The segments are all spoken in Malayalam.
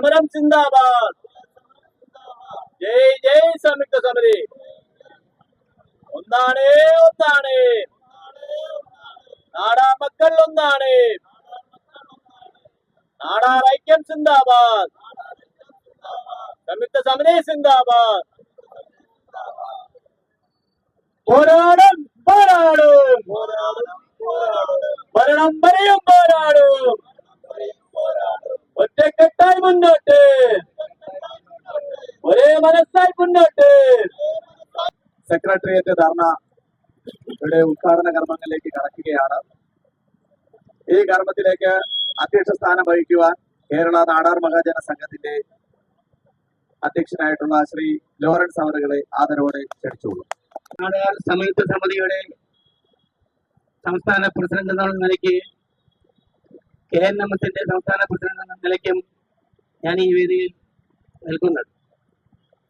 സമരം സിന്ദാബാദ്. ജയ് ജയ് സംയുക്ത സമരി. ഒന്നാണ് ഒന്നാണ്, നാടാ മക്കൾ ഒന്നാണ്. നാടാർ ഐക്യം സിന്ദാബാദ്. സംയുക്ത സമരി സിന്ദാബാദ്. പോരാടും പോരാടും, ഭരണം വരെയും പോരാടും. ഒറ്റക്കെട്ടായി മുന്നോട്ട്, ഒരേ മനസ്സായി മുന്നോട്ട്. സെക്രട്ടേറിയറ്റ് ധർണ ഇവിടെ ഉദ്ഘാടന കർമ്മങ്ങളിലേക്ക് കടക്കുകയാണ്. ഈ കർമ്മത്തിലേക്ക് അധ്യക്ഷ സ്ഥാനം വഹിക്കുവാൻ കേരള നാടാർ മഹാജന സംഘത്തിന്റെ അധ്യക്ഷനായിട്ടുള്ള ശ്രീ ലോറൻസ് അവറുകളെ ആദരവോടെ ക്ഷണിച്ചുകൊള്ളു. നാടാർ സംയുക്ത സമിതിയുടെ സംസ്ഥാന പ്രസിഡന്റ് എന്ന നിലയ്ക്ക്, KNMത്തിന്റെ സംസ്ഥാന പ്രസിഡന്റ് എന്ന നിലയ്ക്കും ഞാൻ ഈ വേദിയിൽ നിൽക്കുന്നത്.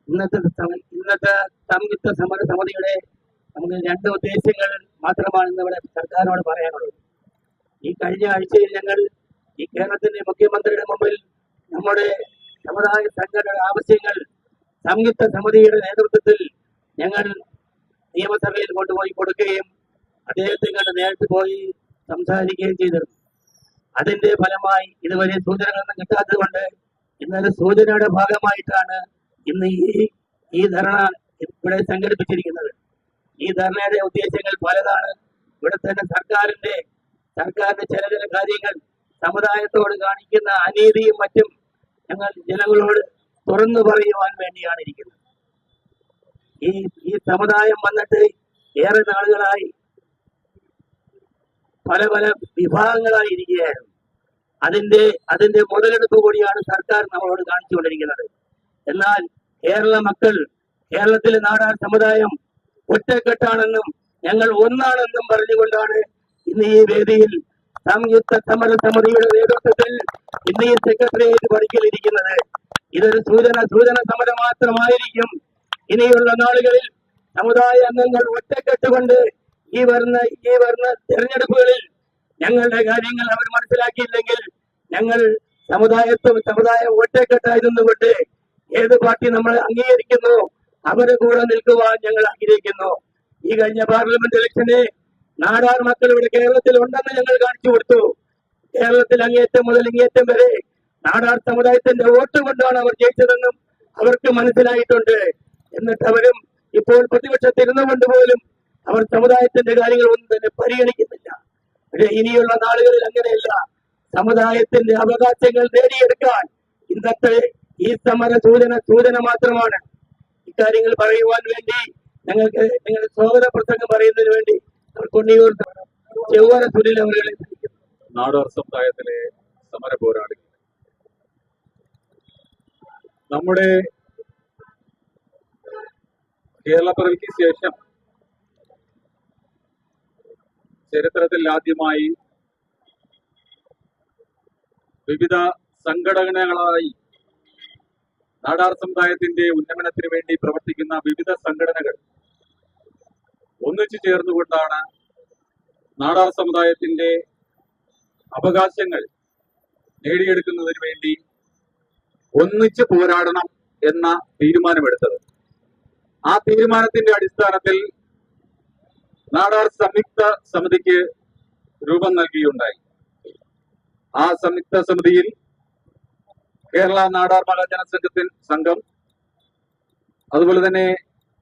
ഇന്നത്തെ സംയുക്ത സമര സമിതിയുടെ നമുക്ക് രണ്ട് ഉദ്ദേശ്യങ്ങൾ മാത്രമാണ് ഇന്നിവിടെ സർക്കാരിനോട് പറയാനുള്ളത്. ഈ കഴിഞ്ഞ ആഴ്ചയിൽ ഞങ്ങൾ ഈ കേരളത്തിന്റെ മുഖ്യമന്ത്രിയുടെ മുമ്പിൽ നമ്മുടെ സമുദായ സംഘടന ആവശ്യങ്ങൾ സംയുക്ത സമിതിയുടെ നേതൃത്വത്തിൽ ഞങ്ങൾ നിയമസഭയിൽ കൊണ്ടുപോയി കൊടുക്കുകയും അദ്ദേഹത്തെ കണ്ട് നേരിട്ട് പോയി സംസാരിക്കുകയും ചെയ്തിരുന്നു. അതിന്റെ ഫലമായി ഇതുവരെ സൂചനകളൊന്നും കിട്ടാത്തത് കൊണ്ട് ഇന്നലെ സൂചനയുടെ ഭാഗമായിട്ടാണ് ഇന്ന് ഈ ധർണ ഇവിടെ സംഘടിപ്പിച്ചിരിക്കുന്നത്. ഈ ധർണയുടെ ഉദ്ദേശങ്ങൾ പലതാണ്. ഇവിടെ തന്നെ സർക്കാരിന്റെ ചില കാര്യങ്ങൾ, സമുദായത്തോട് കാണിക്കുന്ന അനീതിയും മറ്റും ഞങ്ങൾ ജനങ്ങളോട് തുറന്നു പറയുവാൻ വേണ്ടിയാണ് ഇരിക്കുന്നത്. ഈ സമുദായം വന്നിട്ട് ഏറെ നാളുകളായി പല വിഭാഗങ്ങളായി ഇരിക്കുകയായിരുന്നു. അതിന്റെ മുതലെടുപ്പ് കൂടിയാണ് സർക്കാർ നമ്മളോട് കാണിച്ചുകൊണ്ടിരിക്കുന്നത്. എന്നാൽ കേരളത്തിലെ നാടാർ സമുദായം ഒറ്റക്കെട്ടാണെന്നും ഞങ്ങൾ ഒന്നാണെന്നും പറഞ്ഞുകൊണ്ടാണ് ഇന്ന് ഈ വേദിയിൽ സംയുക്ത സമര സമിതിയുടെ നേതൃത്വത്തിൽ ഇന്ന് ഈ സെക്രട്ടേറിയറ്റ് പടിക്കലിരിക്കുന്നത്. ഇതൊരു സൂചന സമരം മാത്രമായിരിക്കും. ഇനിയുള്ള നാളുകളിൽ സമുദായ അംഗങ്ങൾ ഒറ്റക്കെട്ടുകൊണ്ട് ഈ വരുന്ന തെരഞ്ഞെടുപ്പുകളിൽ ഞങ്ങളുടെ കാര്യങ്ങൾ അവർ മനസ്സിലാക്കിയില്ലെങ്കിൽ ഞങ്ങൾ സമുദായം ഒറ്റക്കെട്ടായി നിന്നുകൊണ്ട് ഏത് പാർട്ടി നമ്മൾ അംഗീകരിക്കുന്നു അവരെ കൂടെ നിൽക്കുവാൻ ഞങ്ങൾ ആഗ്രഹിക്കുന്നു. ഈ കഴിഞ്ഞ പാർലമെന്റ് ഇലക്ഷന് നാടാർ മക്കൾ ഇവിടെ കേരളത്തിൽ ഉണ്ടെന്ന് ഞങ്ങൾ കാണിച്ചു കൊടുത്തു. കേരളത്തിൽ അങ്ങേറ്റം മുതൽ ഇങ്ങേറ്റം വരെ നാടാർ സമുദായത്തിന്റെ വോട്ട് കൊണ്ടാണ് അവർ ജയിച്ചതെന്നും അവർക്ക് മനസ്സിലായിട്ടുണ്ട്. എന്നിട്ട് അവരും ഇപ്പോൾ പ്രതിപക്ഷത്തിരുന്നുകൊണ്ട് പോലും അവർ സമുദായത്തിന്റെ കാര്യങ്ങൾ ഒന്നും തന്നെ പരിഗണിക്കുന്നില്ല. പക്ഷേ ഇനിയുള്ള നാളുകളിൽ അങ്ങനെയല്ല. സമുദായത്തിന്റെ അവകാശങ്ങൾ നേടിയെടുക്കാൻ ഇന്നത്തെ ഈ സമര സൂചന മാത്രമാണ്. ഇക്കാര്യങ്ങൾ പറയുവാൻ വേണ്ടി നിങ്ങളുടെ സ്വാഗത പ്രസംഗം പറയുന്നതിന് വേണ്ടി കൊണ്ണിയൂർ ചെവ്വര സുനിൽ അവരെ നാടാർ സമുദായത്തിലെ സമര പോരാളി, നമ്മുടെ കേരളപ്പിറവിക്ക് ശേഷം ചരിത്രത്തിൽ ആദ്യമായി വിവിധ സംഘടനകളായി നാടാർ സമുദായത്തിന്റെ ഉന്നമനത്തിന് വേണ്ടി പ്രവർത്തിക്കുന്ന വിവിധ സംഘടനകൾ ഒന്നിച്ചു ചേർന്നുകൊണ്ടാണ് നാടാർ സമുദായത്തിന്റെ അവകാശങ്ങൾ നേടിയെടുക്കുന്നതിന് വേണ്ടി ഒന്നിച്ചു പോരാടണം എന്ന തീരുമാനമെടുത്തത്. ആ തീരുമാനത്തിന്റെ അടിസ്ഥാനത്തിൽ നാടാർ സംയുക്ത സമിതിക്ക് രൂപം നൽകിയുണ്ടായി. ആ സംയുക്ത സമിതിയിൽ കേരള നാടാർ മഹാജന സംഘം, അതുപോലെ തന്നെ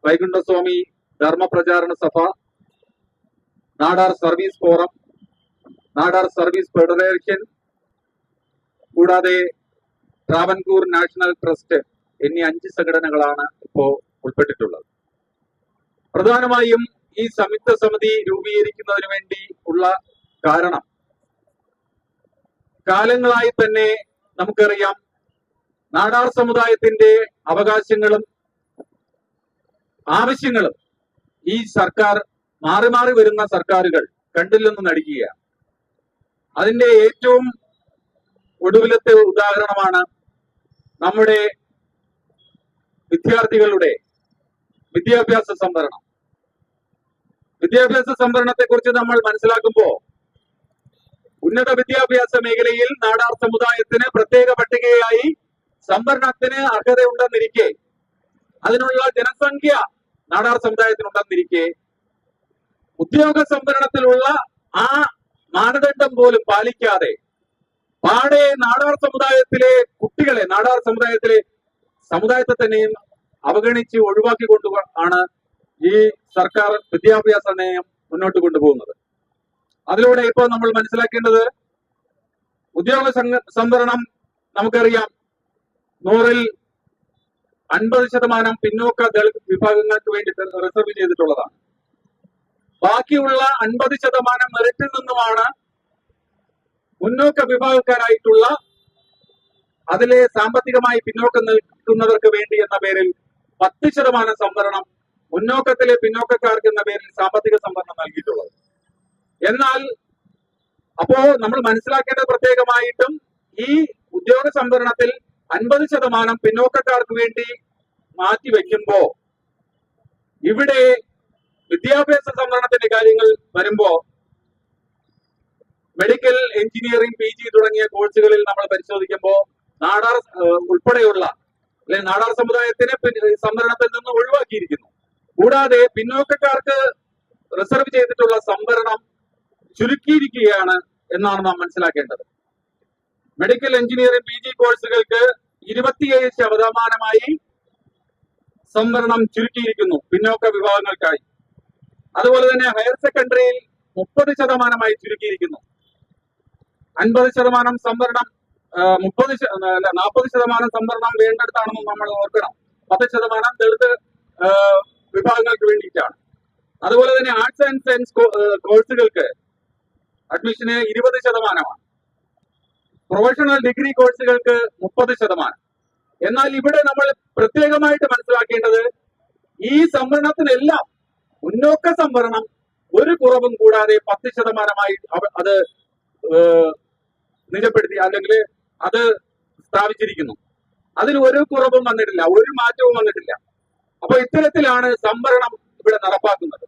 വൈകുണ്ഠസ്വാമി ധർമ്മപ്രചാരണ സഭ, Nadar service forum, Nadar service federation, കൂടാതെ ട്രാവൻകൂർ നാഷണൽ ട്രസ്റ്റ് എന്നീ 5 സംഘടനകളാണ് ഇപ്പോ ഉൾപ്പെട്ടിട്ടുള്ളത്. പ്രധാനമായും ഈ സംയുക്ത സമിതി രൂപീകരിക്കുന്നതിന് വേണ്ടി ഉള്ള കാരണം, കാലങ്ങളായി തന്നെ നമുക്കറിയാം നാടാർ സമുദായത്തിന്റെ അവകാശങ്ങളും ആവശ്യങ്ങളും ഈ സർക്കാർ മാറി മാറി വരുന്ന സർക്കാരുകൾ കണ്ടില്ലെന്ന് നടിക്കുകയാണ്. അതിന്റെ ഏറ്റവും ഒടുവിലത്തെ ഉദാഹരണമാണ് നമ്മുടെ വിദ്യാർത്ഥികളുടെ വിദ്യാഭ്യാസ സംവരണം. വിദ്യാഭ്യാസ സംവരണത്തെ കുറിച്ച് നമ്മൾ മനസ്സിലാക്കുമ്പോൾ ഉന്നത വിദ്യാഭ്യാസ മേഖലയിൽ നാടാർ സമുദായത്തിന് പ്രത്യേക പട്ടികയായി സംവരണത്തിന് അർഹതയുണ്ടെന്നിരിക്കെ, അതിനുള്ള ജനസംഖ്യ നാടാർ സമുദായത്തിനുണ്ടെന്നിരിക്കെ, ഉദ്യോഗ സംവരണത്തിലുള്ള ആ മാനദണ്ഡം പോലും പാലിക്കാതെ പാടെ നാടാർ സമുദായത്തിലെ കുട്ടികളെ, നാടാർ സമുദായത്തെ തന്നെയും അവഗണിച്ച് ഒഴിവാക്കിക്കൊണ്ട് ആണ് ഈ സർക്കാർ വിദ്യാഭ്യാസ നയം മുന്നോട്ട് കൊണ്ടുപോകുന്നത്. അതിലൂടെ ഇപ്പോൾ നമ്മൾ മനസ്സിലാക്കേണ്ടത്, ഉദ്യോഗ സംവരണം നമുക്കറിയാം 100-ൽ 50% പിന്നോക്ക ദളിത് വിഭാഗങ്ങൾക്ക് വേണ്ടി റിസർവ് ചെയ്തിട്ടുള്ളതാണ്. ബാക്കിയുള്ള 50% മെറിറ്റിൽ നിന്നുമാണ് മുന്നോക്ക വിഭാഗക്കാരായിട്ടുള്ള, അതിലെ സാമ്പത്തികമായി പിന്നോക്കം നിൽക്കുന്നവർക്ക് വേണ്ടി എന്ന പേരിൽ 10% സംവരണം, മുന്നോക്കത്തിലെ പിന്നോക്കക്കാർക്ക് എന്ന പേരിൽ സാമ്പത്തിക സംവരണം നൽകിയിട്ടുള്ളത്. എന്നാൽ അപ്പോ നമ്മൾ മനസ്സിലാക്കേണ്ടത്, പ്രത്യേകമായിട്ടും ഈ ഉദ്യോഗ സംവരണത്തിൽ 50% പിന്നോക്കക്കാർക്ക് വേണ്ടി മാറ്റിവെക്കുമ്പോ, ഇവിടെ വിദ്യാഭ്യാസ സംവരണത്തിന്റെ കാര്യങ്ങൾ വരുമ്പോ, മെഡിക്കൽ, എഞ്ചിനീയറിംഗ്, PG തുടങ്ങിയ കോഴ്സുകളിൽ നമ്മൾ പരിശോധിക്കുമ്പോൾ നാടാർ ഉൾപ്പെടെയുള്ള അല്ലെങ്കിൽ നാടാർ സമുദായത്തിനെ സംവരണത്തിൽ നിന്ന് ഒഴിവാക്കിയിരിക്കുന്നു. കൂടാതെ പിന്നോക്കക്കാർക്ക് റിസർവ് ചെയ്തിട്ടുള്ള സംവരണം ചുരുക്കിയിരിക്കുകയാണ് എന്നാണ് നാം മനസ്സിലാക്കേണ്ടത്. മെഡിക്കൽ, എഞ്ചിനീയറിംഗ്, PG കോഴ്സുകൾക്ക് 27% സംവരണം ചുരുക്കിയിരിക്കുന്നു പിന്നോക്ക വിഭാഗങ്ങൾക്കായി. അതുപോലെ തന്നെ ഹയർ സെക്കൻഡറിയിൽ 30% ചുരുക്കിയിരിക്കുന്നു. 50% സംവരണം, 40% സംവരണം വേണ്ടടുത്താണെന്ന് നമ്മൾ ഓർക്കണം. 10% ദളിത് വിഭാഗങ്ങൾക്ക് വേണ്ടിയിട്ടാണ്. അതുപോലെ തന്നെ ആർട്സ് ആൻഡ് സയൻസ് കോഴ്സുകൾക്ക് അഡ്മിഷന് 20%. പ്രൊഫഷണൽ ഡിഗ്രി കോഴ്സുകൾക്ക് 30%. എന്നാൽ ഇവിടെ നമ്മൾ പ്രത്യേകമായിട്ട് മനസ്സിലാക്കേണ്ടത്, ഈ സംവരണത്തിനെല്ലാം മുന്നോക്ക സംവരണം ഒരു കുറവും കൂടാതെ 10% അത് നിജപ്പെടുത്തി, അല്ലെങ്കിൽ അത് സ്ഥാപിച്ചിരിക്കുന്നു. അതിൽ ഒരു കുറവും വന്നിട്ടില്ല, ഒരു മാറ്റവും വന്നിട്ടില്ല. അപ്പൊ ഇത്തരത്തിലാണ് സംവരണം ഇവിടെ നടപ്പാക്കുന്നത്.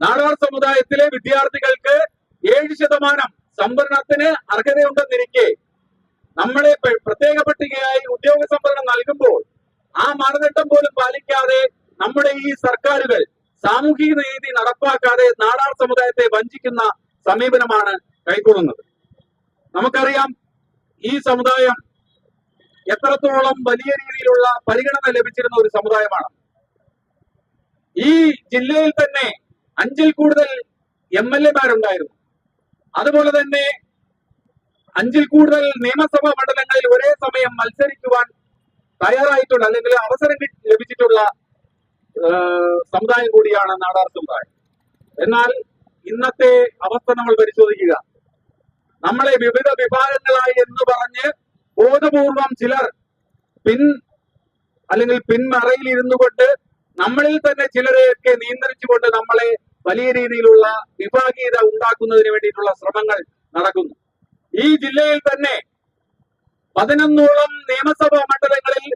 നാടാർ സമുദായത്തിലെ വിദ്യാർത്ഥികൾക്ക് 7% സംവരണത്തിന് അർഹതയുണ്ടെന്നിരിക്കെ, നമ്മളെ പ്രത്യേക പട്ടികയായി ഉദ്യോഗ സംവരണം നൽകുമ്പോൾ ആ മാനദണ്ഡം പോലും പാലിക്കാതെ നമ്മുടെ ഈ സർക്കാരുകൾ സാമൂഹിക നീതി നടപ്പാക്കാതെ നാടാർ സമുദായത്തെ വഞ്ചിക്കുന്ന സമീപനമാണ് കൈക്കൊള്ളുന്നത്. നമുക്കറിയാം, ഈ സമുദായം എത്രത്തോളം വലിയ രീതിയിലുള്ള പരിഗണന ലഭിച്ചിരുന്ന ഒരു സമുദായമാണ്. ഈ ജില്ലയിൽ തന്നെ 5-ൽ കൂടുതൽ MLA-മാരുണ്ടായിരുന്നു. അതുപോലെ തന്നെ 5-ൽ കൂടുതൽ നിയമസഭാ മണ്ഡലങ്ങളിൽ ഒരേ സമയം മത്സരിക്കുവാൻ തയ്യാറായിട്ടുള്ള, അല്ലെങ്കിൽ അവസരം ലഭിച്ചിട്ടുള്ള സമുദായം കൂടിയാണ് നാടാർ സമുദായം. എന്നാൽ ഇന്നത്തെ അവസ്ഥ നമ്മൾ പരിശോധിക്കുക. നമ്മളെ വിവിധ വിഭാഗങ്ങളായി എന്ന് പറഞ്ഞ് ബോധപൂർവം ചിലർ പിന്മറയിൽ ഇരുന്നു കൊണ്ട്, നമ്മളിൽ തന്നെ ചിലരെയൊക്കെ നിയന്ത്രിച്ചുകൊണ്ട് നമ്മളെ വലിയ രീതിയിലുള്ള വിഭാഗീയത ഉണ്ടാക്കുന്നതിന് വേണ്ടിയിട്ടുള്ള ശ്രമങ്ങൾ നടക്കുന്നു. ഈ ജില്ലയിൽ തന്നെ 11ഓളം നിയമസഭാ മണ്ഡലങ്ങളിൽ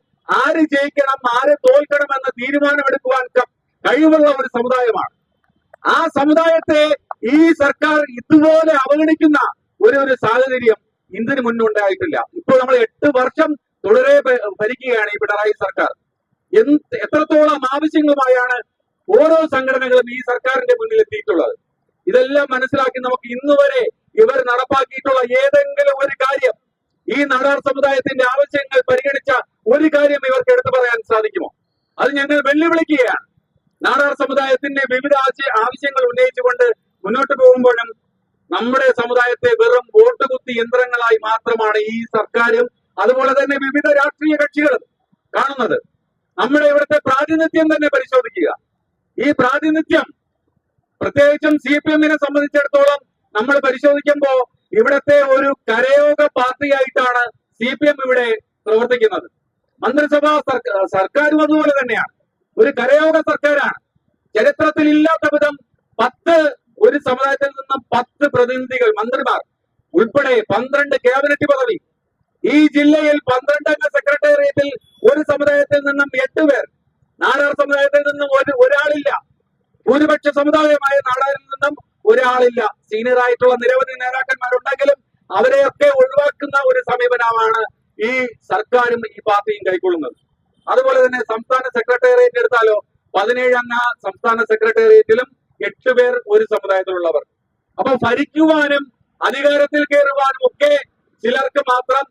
ആര് ജയിക്കണം, ആര് തോൽക്കണം എന്ന തീരുമാനമെടുക്കുവാൻ കഴിവുള്ള ഒരു സമുദായമാണ്. ആ സമുദായത്തെ ഈ സർക്കാർ ഇതുപോലെ അവഗണിക്കുന്ന ഒരു സാഹചര്യം ഇതിനു മുന്നുണ്ടായിട്ടില്ല. ഇപ്പോൾ നമ്മൾ 8 വർഷം തുടരെ ഭരിക്കുകയാണ് ഈ പിണറായി സർക്കാർ. എത്രത്തോളം ആവശ്യങ്ങളുമായാണ് ഓരോ സംഘടനകളും ഈ സർക്കാരിന്റെ മുന്നിൽ എത്തിയിട്ടുള്ളത്. ഇതെല്ലാം മനസ്സിലാക്കി നമുക്ക് ഇന്നുവരെ ഇവർ നടപ്പാക്കിയിട്ടുള്ള ഏതെങ്കിലും ഒരു കാര്യം, ഈ നാടാർ സമുദായത്തിന്റെ ആവശ്യങ്ങൾ പരിഗണിച്ച ഒരു കാര്യം ഇവർക്ക് എടുത്തു പറയാൻ സാധിക്കുമോ? അത് ഞങ്ങൾ വെല്ലുവിളിക്കുകയാണ്. നാടാർ സമുദായത്തിന്റെ വിവിധ ആവശ്യങ്ങൾ ഉന്നയിച്ചുകൊണ്ട് മുന്നോട്ട് പോകുമ്പോഴും നമ്മുടെ സമുദായത്തെ വെറും വോട്ടുകുത്തി യന്ത്രങ്ങളായി മാത്രമാണ് ഈ സർക്കാരും അതുപോലെ തന്നെ വിവിധ രാഷ്ട്രീയ കക്ഷികളും കാണുന്നത്. നമ്മുടെ ഇവിടുത്തെ പ്രാതിനിധ്യം തന്നെ പരിശോധിക്കുക. ഈ പ്രാതിനിധ്യം, പ്രത്യേകിച്ചും CPM-നെ സംബന്ധിച്ചിടത്തോളം നമ്മൾ പരിശോധിക്കുമ്പോൾ ഇവിടത്തെ ഒരു കരയോഗ പാർട്ടിയായിട്ടാണ് CPM ഇവിടെ പ്രവർത്തിക്കുന്നത്. മന്ത്രിസഭാ സർക്കാരും അതുപോലെ തന്നെയാണ്, ഒരു കരയോഗ സർക്കാരാണ്. ചരിത്രത്തിൽ ഇല്ലാത്ത വിധം ഒരു സമുദായത്തിൽ നിന്നും 10 പ്രതിനിധികൾ, മന്ത്രിമാർ ഉൾപ്പെടെ 12 ക്യാബിനറ്റ് പദവി. ഈ ജില്ലയിൽ 12-അംഗ സെക്രട്ടേറിയറ്റിൽ ഒരു സമുദായത്തിൽ നിന്നും 8 പേർ, നാടാർ സമുദായത്തിൽ നിന്നും ഒരാളില്ല. ഭൂരിപക്ഷ സമുദായമായ നാടാരിൽ നിന്നും ഒരാളില്ല. സീനിയർ ആയിട്ടുള്ള നിരവധി നേതാക്കന്മാരുണ്ടെങ്കിലും അവരെയൊക്കെ ഒഴിവാക്കുന്ന ഒരു സമീപനമാണ് ഈ സർക്കാർ സർക്കാരും ഈ പാർട്ടിയും കൈക്കൊള്ളുന്നത്. അതുപോലെ തന്നെ സംസ്ഥാന സെക്രട്ടേറിയറ്റ് എടുത്താലോ, 17 അംഗ സംസ്ഥാന സെക്രട്ടേറിയറ്റിലും 8 പേർ ഒരു സമുദായത്തിലുള്ളവർ. അപ്പൊ ഭരിക്കുവാനും അധികാരത്തിൽ കയറുവാനും ഒക്കെ ചിലർക്ക് മാത്രം,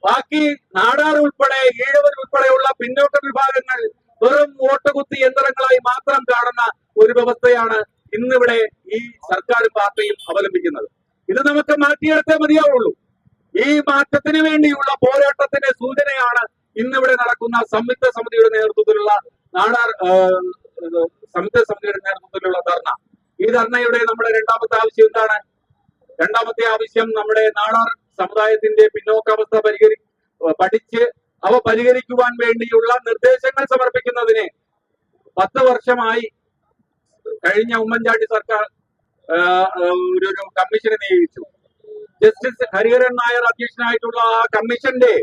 ബാക്കി നാടാർ ഉൾപ്പെടെ ഈഴവർ ഉൾപ്പെടെയുള്ള പിന്നോക്ക വിഭാഗങ്ങൾ വെറും വോട്ടുകുത്തി യന്ത്രങ്ങളായി മാത്രം കാണുന്ന ഒരു വ്യവസ്ഥയാണ് ഇന്നിവിടെ ഈ സർക്കാർ പാർട്ടിയും അവലംബിക്കുന്നത്. ഇത് നമുക്ക് മാറ്റിയെടുത്തേ മതിയാവുള്ളൂ. ഈ മാറ്റത്തിന് വേണ്ടിയുള്ള പോരാട്ടത്തിന്റെ സൂചനയാണ് ഇന്നിവിടെ നടക്കുന്ന സംയുക്ത സമിതിയുടെ നേതൃത്വത്തിലുള്ള ധർണ. ഈ ധർണയുടെ നമ്മുടെ രണ്ടാമത്തെ ആവശ്യം എന്താണ്? രണ്ടാമത്തെ ആവശ്യം നമ്മുടെ നാടാർ സമുദായത്തിന്റെ പിന്നോക്കാവസ്ഥ പഠിച്ച് അവ പരിഹരിക്കുവാൻ വേണ്ടിയുള്ള നിർദ്ദേശങ്ങൾ സമർപ്പിക്കുന്നതിന് 10 വർഷമായി കഴിഞ്ഞ ഉമ്മൻചാണ്ടി സർക്കാർ ഒരു കമ്മീഷനെ നിയോഗിച്ചു. ജസ്റ്റിസ് ഹരിഹരൻ നായർ അധ്യക്ഷനായിട്ടുള്ള ആ കമ്മീഷന്റെ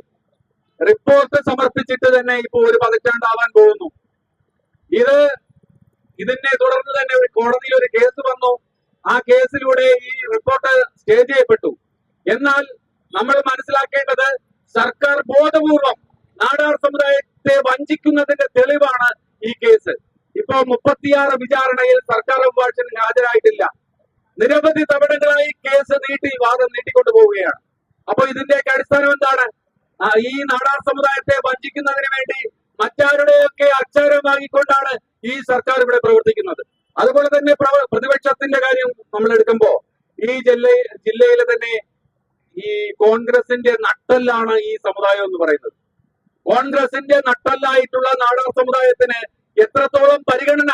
റിപ്പോർട്ട് സമർപ്പിച്ചിട്ട് തന്നെ ഇപ്പോൾ ഒരു പതിറ്റാണ്ടാവാൻ പോകുന്നു. ഇതിനെ തുടർന്ന് തന്നെ കോടതിയിൽ ഒരു കേസ് വന്നു. ആ കേസിലൂടെ ഈ റിപ്പോർട്ട് സ്റ്റേ ചെയ്യപ്പെട്ടു. എന്നാൽ നമ്മൾ മനസ്സിലാക്കേണ്ടത്, സർക്കാർ ബോധപൂർവം നാടാർ സമുദായത്തെ വഞ്ചിക്കുന്നതിന്റെ തെളിവാണ് ഈ കേസ്. ഇപ്പോ 36 വിചാരണയിൽ സർക്കാർ അഭിഭാഷകൻ ഹാജരായിട്ടില്ല. നിരവധി തവണകളായി കേസ് വാദം നീട്ടിക്കൊണ്ടു പോവുകയാണ്. അപ്പൊ ഇതിന്റെയൊക്കെ അടിസ്ഥാനം എന്താണ്? ഈ നാടാർ സമുദായത്തെ വഞ്ചിക്കുന്നതിന് വേണ്ടി മറ്റാരുടെയൊക്കെ അച്ചാരം വാങ്ങിക്കൊണ്ടാണ് ഈ സർക്കാർ ഇവിടെ പ്രവർത്തിക്കുന്നത്. അതുപോലെ തന്നെ പ്രതിപക്ഷത്തിന്റെ കാര്യം നമ്മൾ എടുക്കുമ്പോ, ഈ ജില്ലയിലെ തന്നെ ഈ കോൺഗ്രസിന്റെ നട്ടെല്ലാണ് ഈ സമുദായം എന്ന് പറയുന്നത്. കോൺഗ്രസിന്റെ നട്ടെല്ലായിട്ടുള്ള നാടാർ സമുദായത്തിന് എത്രത്തോളം പരിഗണന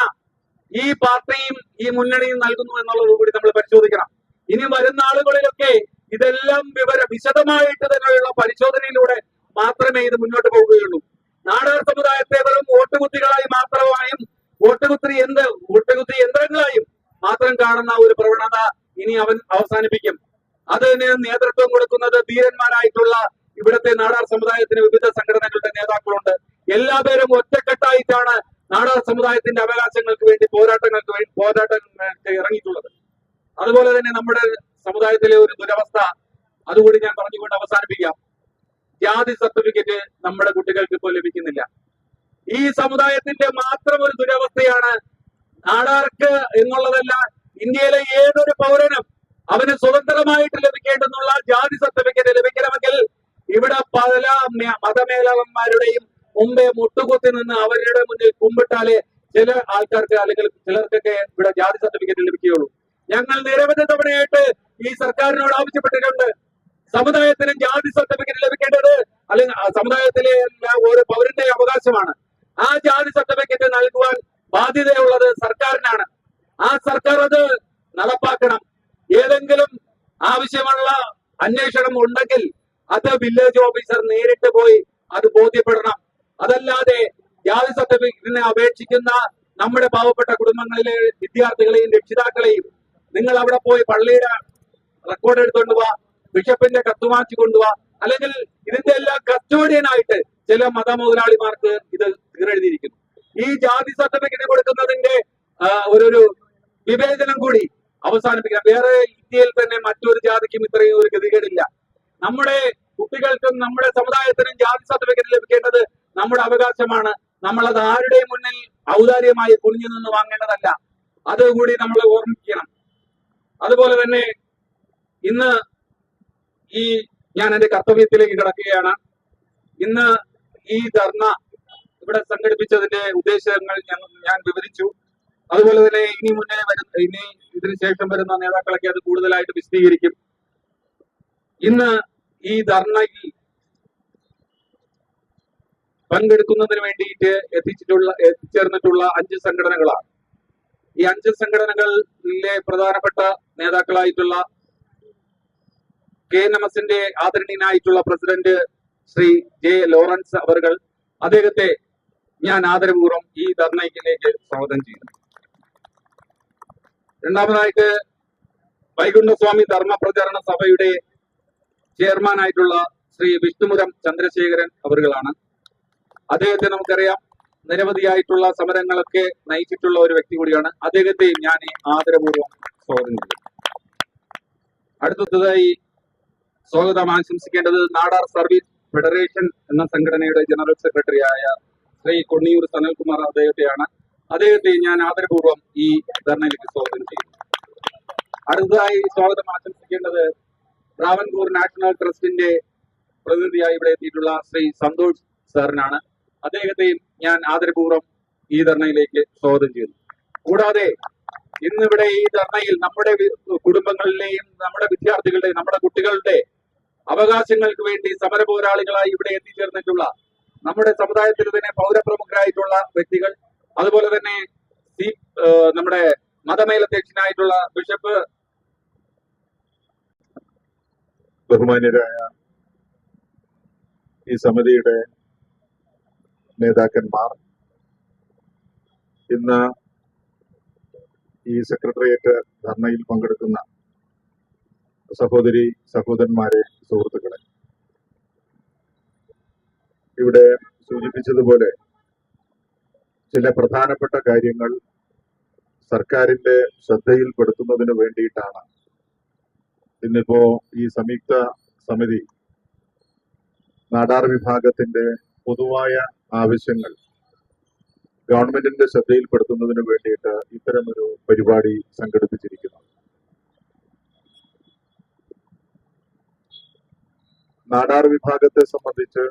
ഈ പാർട്ടിയും ഈ മുന്നണിയും നൽകുന്നു എന്നുള്ളത് കൂടി നമ്മൾ പരിശോധിക്കണം. ഇനി വരുന്ന ആളുകളിലൊക്കെ ഇതെല്ലാം വിശദമായിട്ട് തന്നെയുള്ള പരിശോധനയിലൂടെ മാത്രമേ ഇത് മുന്നോട്ട് പോവുകയുള്ളൂ. നാടാർ സമുദായത്തെ വെറും വോട്ടുകുത്തികളായി മാത്രമായും വോട്ടുകുത്തി യന്ത്രങ്ങളായും മാത്രം കാണുന്ന ഒരു പ്രവണത ഇനി അവസാനിപ്പിക്കും. അതിന് നേതൃത്വം കൊടുക്കുന്നത് ധീരന്മാരായിട്ടുള്ള ഇവിടുത്തെ നാടാർ സമുദായത്തിന് വിവിധ സംഘടനകളുടെ നേതാക്കളുണ്ട്. എല്ലാവരും ഒറ്റക്കെട്ടായിട്ടാണ് നാടാർ സമുദായത്തിന്റെ അവകാശങ്ങൾക്ക് വേണ്ടി പോരാട്ടങ്ങൾക്ക് ഇറങ്ങിയിട്ടുള്ളത്. അതുപോലെ തന്നെ നമ്മുടെ സമുദായത്തിലെ ഒരു ദുരവസ്ഥ അതുകൂടി ഞാൻ പറഞ്ഞുകൊണ്ട് അവസാനിപ്പിക്കാം. ജാതി സർട്ടിഫിക്കറ്റ് നമ്മുടെ കുട്ടികൾക്ക് ഇപ്പോൾ ലഭിക്കുന്നില്ല. ഈ സമുദായത്തിന്റെ മാത്രം ഒരു ദുരവസ്ഥയാണ്. നാടാർക്ക് എന്നുള്ളതല്ല, ഇന്ത്യയിലെ ഏതൊരു പൗരനും അവന് സ്വതന്ത്രമായിട്ട് ലഭിക്കേണ്ടെന്നുള്ള ജാതി സർട്ടിഫിക്കറ്റ് ലഭിക്കണമെങ്കിൽ ഇവിടെ പല മതമേലവന്മാരുടെയും മുമ്പേ മുട്ടുകുത്തി നിന്ന് അവരുടെ മുന്നിൽ കുമ്പിട്ടാലേ ചില ആൾക്കാർക്ക് അല്ലെങ്കിൽ ചിലർക്കൊക്കെ ഇവിടെ ജാതി സർട്ടിഫിക്കറ്റ് ലഭിക്കുകയുള്ളൂ. ഞങ്ങൾ നിരവധി തവണയായിട്ട് ഈ സർക്കാരിനോട് ആവശ്യപ്പെട്ടിട്ടുണ്ട്. സമുദായത്തിന് ജാതി സർട്ടിഫിക്കറ്റ് ലഭിക്കേണ്ടത് അല്ലെങ്കിൽ സമുദായത്തിലെ ഓരോ പൗരന്റെ അവകാശമാണ്. ആ ജാതി സർട്ടിഫിക്കറ്റ് നൽകുവാൻ ബാധ്യതയുള്ളത് സർക്കാരിനാണ്. ആ സർക്കാർ അത് നടപ്പാക്കണം. ഏതെങ്കിലും ആവശ്യമുള്ള അന്വേഷണം ഉണ്ടെങ്കിൽ അത് വില്ലേജ് ഓഫീസർ നേരിട്ട് പോയി അത് ബോധ്യപ്പെടണം. അതല്ലാതെ ജാതി സർട്ടിഫിക്കറ്റിനെ അപേക്ഷിക്കുന്ന നമ്മുടെ പാവപ്പെട്ട കുടുംബങ്ങളിലെ വിദ്യാർത്ഥികളെയും രക്ഷിതാക്കളെയും നിങ്ങൾ അവിടെ പോയി പള്ളിയുടെ റെക്കോർഡ് എടുത്തുകൊണ്ട് പോവാ, ബിഷപ്പിന്റെ കത്ത് വാങ്ങിച്ചു കൊണ്ടുപോവാ, അല്ലെങ്കിൽ ഇതിന്റെ എല്ലാം കസ്റ്റോഡിയനായിട്ട് ചില മതമുതലാളിമാർക്ക് ഇത് തീരെഴുതിയിരിക്കുന്നു. ഈ ജാതി സർട്ടിഫിക്കറ്റ് കൊടുക്കുന്നതിന്റെ ഒരു വിവേചനം കൂടി അവസാനിപ്പിക്കണം. വേറെ ഇന്ത്യയിൽ തന്നെ മറ്റൊരു ജാതിക്കും ഇത്രയും ഒരു ഗതികേടില്ല. നമ്മുടെ കുട്ടികൾക്കും നമ്മുടെ സമുദായത്തിനും ജാതി സർട്ടിഫിക്കറ്റ് ലഭിക്കേണ്ടത് നമ്മുടെ അവകാശമാണ്. നമ്മളത് ആരുടെയും മുന്നിൽ ഔദാര്യമായി കുനിഞ്ഞു നിന്ന് വാങ്ങേണ്ടതല്ല. അതുകൂടി നമ്മൾ ഓർമ്മിക്കണം. അതുപോലെ തന്നെ ഇന്ന് ഞാൻ എന്റെ കർത്തവ്യത്തിലേക്ക് കിടക്കുകയാണ്. ഇന്ന് ഈ ധർണ ഇവിടെ സംഘടിപ്പിച്ചതിന്റെ ഉദ്ദേശങ്ങൾ ഞാൻ വിവരിച്ചു. അതുപോലെ തന്നെ ഇനി ഇതിനു ശേഷം വരുന്ന നേതാക്കളൊക്കെ അത് കൂടുതലായിട്ട് വിശദീകരിക്കും. ഇന്ന് ഈ ധർണയിൽ പങ്കെടുക്കുന്നതിന് വേണ്ടിയിട്ട് എത്തിച്ചേർന്നിട്ടുള്ള 5 സംഘടനകളാണ്. ഈ 5 സംഘടനകളിലെ പ്രധാനപ്പെട്ട നേതാക്കളായിട്ടുള്ള KNMSന്റെ ആദരണീയനായിട്ടുള്ള പ്രസിഡന്റ് ശ്രീ J. ലോറൻസ് അവർകൾ, അദ്ദേഹത്തെ ഞാൻ ആദരപൂർവ്വം ഈ ധർണയിലേക്ക് സ്വാഗതം ചെയ്യുന്നു. രണ്ടാമതായിട്ട് വൈകുണ്ഠസ്വാമി ധർമ്മ പ്രചരണ സഭയുടെ ചെയർമാനായിട്ടുള്ള ശ്രീ വിഷ്ണുപുരം ചന്ദ്രശേഖരൻ അവർകളാണ്. അദ്ദേഹത്തെ നമുക്കറിയാം, നിരവധിയായിട്ടുള്ള സമരങ്ങളൊക്കെ നയിച്ചിട്ടുള്ള ഒരു വ്യക്തി കൂടിയാണ്. അദ്ദേഹത്തെയും ഞാൻ ആദരപൂർവ്വം സ്വാഗതം ചെയ്യുന്നു. അടുത്തതായി സ്വാഗതം ആശംസിക്കേണ്ടത് നാടാർ സർവീസ് ഫെഡറേഷൻ എന്ന സംഘടനയുടെ ജനറൽ സെക്രട്ടറിയായ ശ്രീ കൊണ്ണിയൂർ സനൽകുമാർ അദ്ദേഹത്തെ ഞാൻ ആദരപൂർവ്വം ഈ ധർണയിലേക്ക് സ്വാഗതം ചെയ്യുന്നു. അടുത്തതായി സ്വാഗതം ആശംസിക്കേണ്ടത് ട്രാവൻകൂർ നാഷണൽ ട്രസ്റ്റിന്റെ പ്രതിനിധിയായി ഇവിടെ എത്തിയിട്ടുള്ള ശ്രീ സന്തോഷ് സാറിനാണ്. അദ്ദേഹത്തെയും ഞാൻ ആദരപൂർവ്വം ഈ ധർണയിലേക്ക് സ്വാഗതം ചെയ്യുന്നു. കൂടാതെ ഇന്നിവിടെ ഈ ധർണയിൽ നമ്മുടെ കുടുംബങ്ങളിലെയും നമ്മുടെ വിദ്യാർത്ഥികളുടെയും നമ്മുടെ കുട്ടികളുടെ അവകാശങ്ങൾക്ക് വേണ്ടി സമര പോരാളികളായി ഇവിടെ എത്തിച്ചേർന്നിട്ടുള്ള നമ്മുടെ സമുദായത്തിൽ തന്നെ പൗരപ്രമുഖരായിട്ടുള്ള വ്യക്തികൾ, അതുപോലെ തന്നെ നമ്മുടെ മതമേലധ്യക്ഷനായിട്ടുള്ള ബിഷപ്പ്, ബഹുമാന്യരായ ഈ സമിതിയുടെ നേതാക്കന്മാർ, ഇന്ന് ഈ സെക്രട്ടേറിയറ്റ് ധർണയിൽ പങ്കെടുക്കുന്ന സഹോദരി സഹോദരന്മാരെ, സുഹൃത്തുക്കളെ, ഇവിടെ സൂചിപ്പിച്ചതുപോലെ ചില പ്രധാനപ്പെട്ട കാര്യങ്ങൾ സർക്കാരിന്റെ ശ്രദ്ധയിൽപ്പെടുത്തുന്നതിന് വേണ്ടിയിട്ടാണ് ഇന്നിപ്പോ ഈ സംയുക്ത സമിതി നാടാർ വിഭാഗത്തിന്റെ പൊതുവായ ആവശ്യങ്ങൾ ഗവൺമെന്റിന്റെ ശ്രദ്ധയിൽപ്പെടുത്തുന്നതിന് വേണ്ടിയിട്ട് ഇത്തരമൊരു പരിപാടി സംഘടിപ്പിച്ചിരിക്കുന്നു. നാടാർ വിഭാഗത്തെ സംബന്ധിച്ച്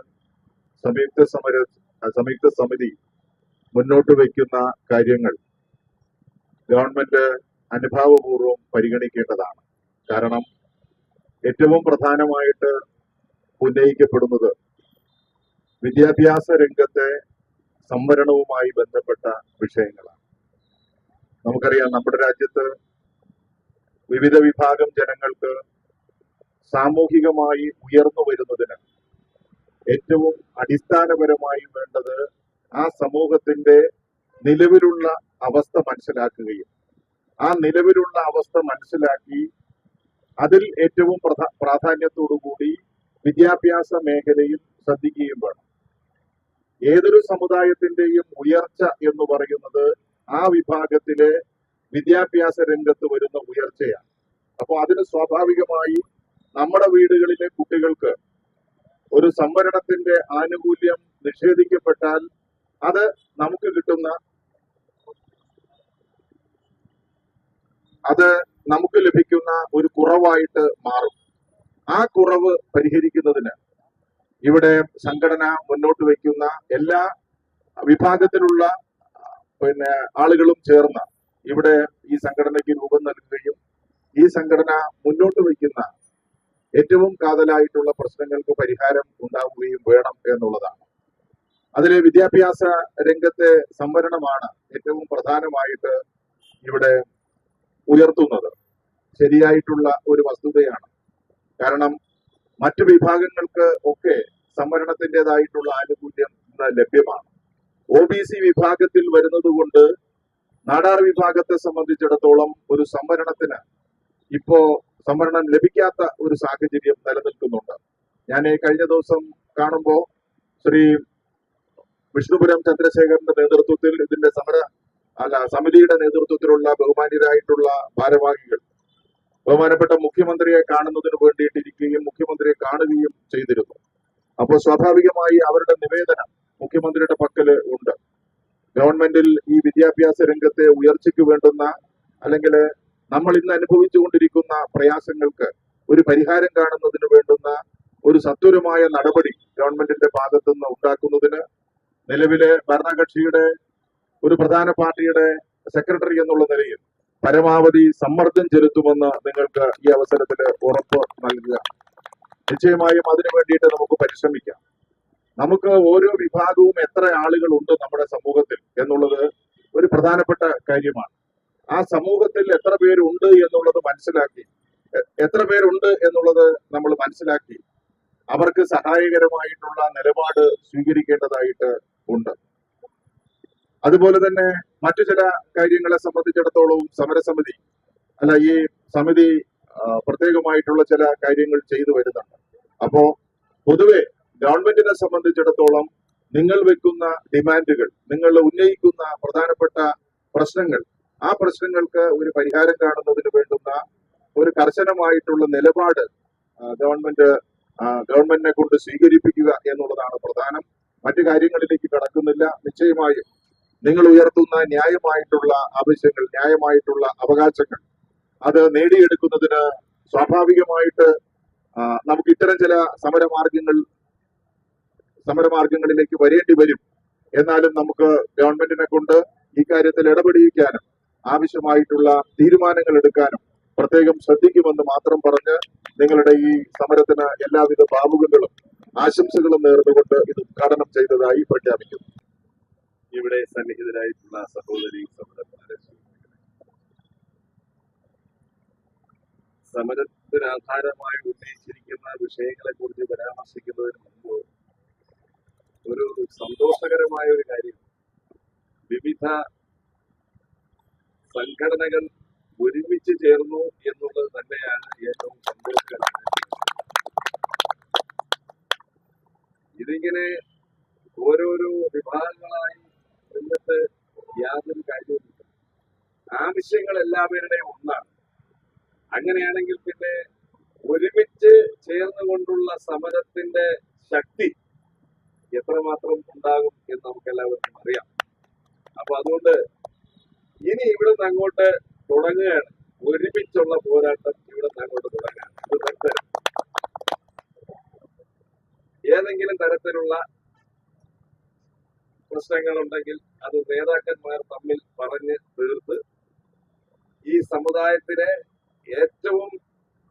സംയുക്ത സമിതി മുന്നോട്ട് വയ്ക്കുന്ന കാര്യങ്ങൾ ഗവൺമെന്റ് അനുഭാവപൂർവ്വം പരിഗണിക്കേണ്ടതാണ്. കാരണം ഏറ്റവും പ്രധാനമായിട്ട് ഉന്നയിക്കപ്പെടുന്നത് വിദ്യാഭ്യാസ രംഗത്തെ സംവരണവുമായി ബന്ധപ്പെട്ട വിഷയങ്ങളാണ്. നമുക്കറിയാം, നമ്മുടെ രാജ്യത്ത് വിവിധ വിഭാഗം ജനങ്ങൾക്ക് സാമൂഹികമായി ഉയർന്നു വരുന്നതിന് ഏറ്റവും അടിസ്ഥാനപരമായി വേണ്ടത് ആ സമൂഹത്തിന്റെ നിലവിലുള്ള അവസ്ഥ മനസ്സിലാക്കുകയും ആ നിലവിലുള്ള അവസ്ഥ മനസ്സിലാക്കി അതിൽ ഏറ്റവും പ്രാധാന്യത്തോടുകൂടി വിദ്യാഭ്യാസ മേഖലയിൽ ശ്രദ്ധിക്കുകയും വേണം. ഏതൊരു സമുദായത്തിന്റെയും ഉയർച്ച എന്ന് പറയുന്നത് ആ വിഭാഗത്തിലെ വിദ്യാഭ്യാസ രംഗത്ത് വരുന്ന ഉയർച്ചയാണ്. അപ്പോൾ അതിന് സ്വാഭാവികമായി നമ്മുടെ വീടുകളിലെ കുട്ടികൾക്ക് ഒരു സംവരണത്തിന്റെ ആനുകൂല്യം നിഷേധിക്കപ്പെട്ടാൽ അത് നമുക്ക് ലഭിക്കുന്ന ഒരു കുറവായിട്ട് മാറും. ആ കുറവ് പരിഹരിക്കുന്നതിന് ഇവിടെ സംഘടന മുന്നോട്ട് വയ്ക്കുന്ന എല്ലാ വിഭാഗത്തിലുള്ള ആളുകളും ചേർന്ന് ഇവിടെ ഈ സംഘടനയ്ക്ക് രൂപം നൽകുകയും ഈ സംഘടന മുന്നോട്ട് വയ്ക്കുന്ന ഏറ്റവും കാതലായിട്ടുള്ള പ്രശ്നങ്ങൾക്ക് പരിഹാരം ഉണ്ടാവുകയും വേണം എന്നുള്ളതാണ്. അതിലെ വിദ്യാഭ്യാസ രംഗത്തെ സംവരണമാണ് ഏറ്റവും പ്രധാനമായിട്ട് ഇവിടെ ഉയർത്തുന്നത്. ശരിയായിട്ടുള്ള ഒരു വസ്തുതയാണ്. കാരണം മറ്റു വിഭാഗങ്ങൾക്ക് ഒക്കെ സംവരണത്തിൻ്റെതായിട്ടുള്ള ആനുകൂല്യം ഇന്ന് ലഭ്യമാണ്. OBC വിഭാഗത്തിൽ വരുന്നത് കൊണ്ട് നാടാർ വിഭാഗത്തെ സംബന്ധിച്ചിടത്തോളം ഒരു സംവരണത്തിന് ഇപ്പോ സംവരണം ലഭിക്കാത്ത ഒരു സാഹചര്യം നിലനിൽക്കുന്നുണ്ട്. ഞാൻ കഴിഞ്ഞ ദിവസം കാണുമ്പോൾ ശ്രീ വിഷ്ണുപുരം ചന്ദ്രശേഖരന്റെ നേതൃത്വത്തിൽ ഇതിന്റെ സമിതിയുടെ നേതൃത്വത്തിലുള്ള ബഹുമാന്യരായിട്ടുള്ള ഭാരവാഹികൾ ബഹുമാനപ്പെട്ട മുഖ്യമന്ത്രിയെ കാണുന്നതിന് വേണ്ടിയിട്ടിരിക്കുകയും മുഖ്യമന്ത്രിയെ കാണുകയും ചെയ്തിരുന്നു. അപ്പോൾ സ്വാഭാവികമായി അവരുടെ നിവേദനം മുഖ്യമന്ത്രിയുടെ പക്കല് ഉണ്ട്. ഗവൺമെന്റിൽ ഈ വിദ്യാഭ്യാസ രംഗത്തെ ഉയർച്ചയ്ക്ക് വേണ്ടുന്ന അല്ലെങ്കിൽ നമ്മൾ ഇന്ന് അനുഭവിച്ചുകൊണ്ടിരിക്കുന്ന പ്രയാസങ്ങൾക്ക് ഒരു പരിഹാരം കാണുന്നതിന് വേണ്ടുന്ന ഒരു സത്വരമായ നടപടി ഗവൺമെന്റിന്റെ ഭാഗത്തുനിന്ന് ഉണ്ടാക്കുന്നതിന് നിലവിലെ ഭരണകക്ഷിയുടെ ഒരു പ്രധാന പാർട്ടിയുടെ സെക്രട്ടറി എന്നുള്ള നിലയിൽ പരമാവധി സമ്മർദ്ദം ചെലുത്തുമെന്ന് നിങ്ങൾക്ക് ഈ അവസരത്തിൽ ഉറപ്പ് നൽകുക. നിശ്ചയമായും അതിനു വേണ്ടിയിട്ട് നമുക്ക് പരിശ്രമിക്കാം. നമുക്ക് ഓരോ വിഭാഗവും എത്ര ആളുകളുണ്ട് നമ്മുടെ സമൂഹത്തിൽ എന്നുള്ളത് ഒരു പ്രധാനപ്പെട്ട കാര്യമാണ്. ആ സമൂഹത്തിൽ എത്ര പേരുണ്ട് എന്നുള്ളത് നമ്മൾ മനസ്സിലാക്കി അവർക്ക് സഹായകരമായിട്ടുള്ള നിലപാട് സ്വീകരിക്കേണ്ടതായിട്ട് ഉണ്ട്. അതുപോലെ തന്നെ മറ്റു ചില കാര്യങ്ങളെ സംബന്ധിച്ചിടത്തോളം ഈ സമിതി പ്രത്യേകമായിട്ടുള്ള ചില കാര്യങ്ങൾ ചെയ്തു വരുന്നുണ്ട്. അപ്പോ പൊതുവെ ഗവൺമെന്റിനെ സംബന്ധിച്ചിടത്തോളം നിങ്ങൾ വെക്കുന്ന ഡിമാൻഡുകൾ, നിങ്ങൾ ഉന്നയിക്കുന്ന പ്രധാനപ്പെട്ട പ്രശ്നങ്ങൾ, ആ പ്രശ്നങ്ങൾക്ക് ഒരു പരിഹാരം കാണുന്നതിന് വേണ്ടുന്ന ഒരു കർശനമായിട്ടുള്ള നിലപാട് ഗവൺമെന്റ് ഗവൺമെന്റിനെ കൊണ്ട് സ്വീകരിപ്പിക്കുക എന്നുള്ളതാണ് പ്രധാനം. മറ്റു കാര്യങ്ങളിലേക്ക് കടക്കുന്നില്ല. നിശ്ചയമായും നിങ്ങൾ ഉയർത്തുന്ന ന്യായമായിട്ടുള്ള ആവശ്യങ്ങൾ, ന്യായമായിട്ടുള്ള അവകാശങ്ങൾ അത് നേടിയെടുക്കുന്നതിന് സ്വാഭാവികമായിട്ട് നമുക്ക് ഇത്തരം ചില സമരമാർഗങ്ങളിലേക്ക് വരേണ്ടി വരും. എന്നാലും നമുക്ക് ഗവൺമെന്റിനെ കൊണ്ട് ഈ കാര്യത്തിൽ ഇടപെടിയിക്കാനും ആവശ്യമായിട്ടുള്ള തീരുമാനങ്ങൾ എടുക്കാനും പ്രത്യേകം ശ്രദ്ധിക്കുമെന്ന് മാത്രം പറഞ്ഞ് നിങ്ങളുടെ ഈ സമരത്തിന് എല്ലാവിധ ഭാവുകങ്ങളും ആശംസകളും നേർന്നുകൊണ്ട് ഇത് ഉദ്ഘാടനം ചെയ്തതായി പ്രഖ്യാപിക്കുന്നു. ഇവിടെ സന്നിഹിതരായിട്ടുള്ള സഹോദരി സഹോദരന്മാരെ, സമരത്തിനാധാരമായി ഉന്നയിച്ചിരിക്കുന്ന വിഷയങ്ങളെ കുറിച്ച് പരാമർശിക്കുന്നതിന് മുമ്പ് ഒരു സന്തോഷകരമായ ഒരു കാര്യം, വിവിധ സംഘടനകൾ ഒരുമിച്ച് ചേർന്നു എന്നുള്ളത് തന്നെയാണ് ഏറ്റവും സന്തോഷകരമായ. ഇതിങ്ങനെ ഓരോരോ വിഭാഗങ്ങളായി നിന്നിട്ട് യാതൊരു കാര്യവുമില്ല. ആവശ്യങ്ങൾ എല്ലാവരുടെയും ഒന്നാണ്. അങ്ങനെയാണെങ്കിൽ പിന്നെ ഒരുമിച്ച് ചേർന്നുകൊണ്ടുള്ള സമരത്തിന്റെ ശക്തി എത്രമാത്രം ഉണ്ടാകും എന്ന് നമുക്ക് എല്ലാവർക്കും അറിയാം. അപ്പൊ അതുകൊണ്ട് ഇനി ഇവിടെ നിന്ന് അങ്ങോട്ട് തുടങ്ങുകയാണ്, ഒരുമിച്ചുള്ള പോരാട്ടം ഇവിടെ നിന്ന് അങ്ങോട്ട് തുടങ്ങുകയാണ്. ഇത് നിർത്തരുത്. ഏതെങ്കിലും തരത്തിലുള്ള പ്രശ്നങ്ങളുണ്ടെങ്കിൽ അത് നേതാക്കന്മാർ തമ്മിൽ പറഞ്ഞ് തീർത്ത് ഈ സമുദായത്തിലെ ഏറ്റവും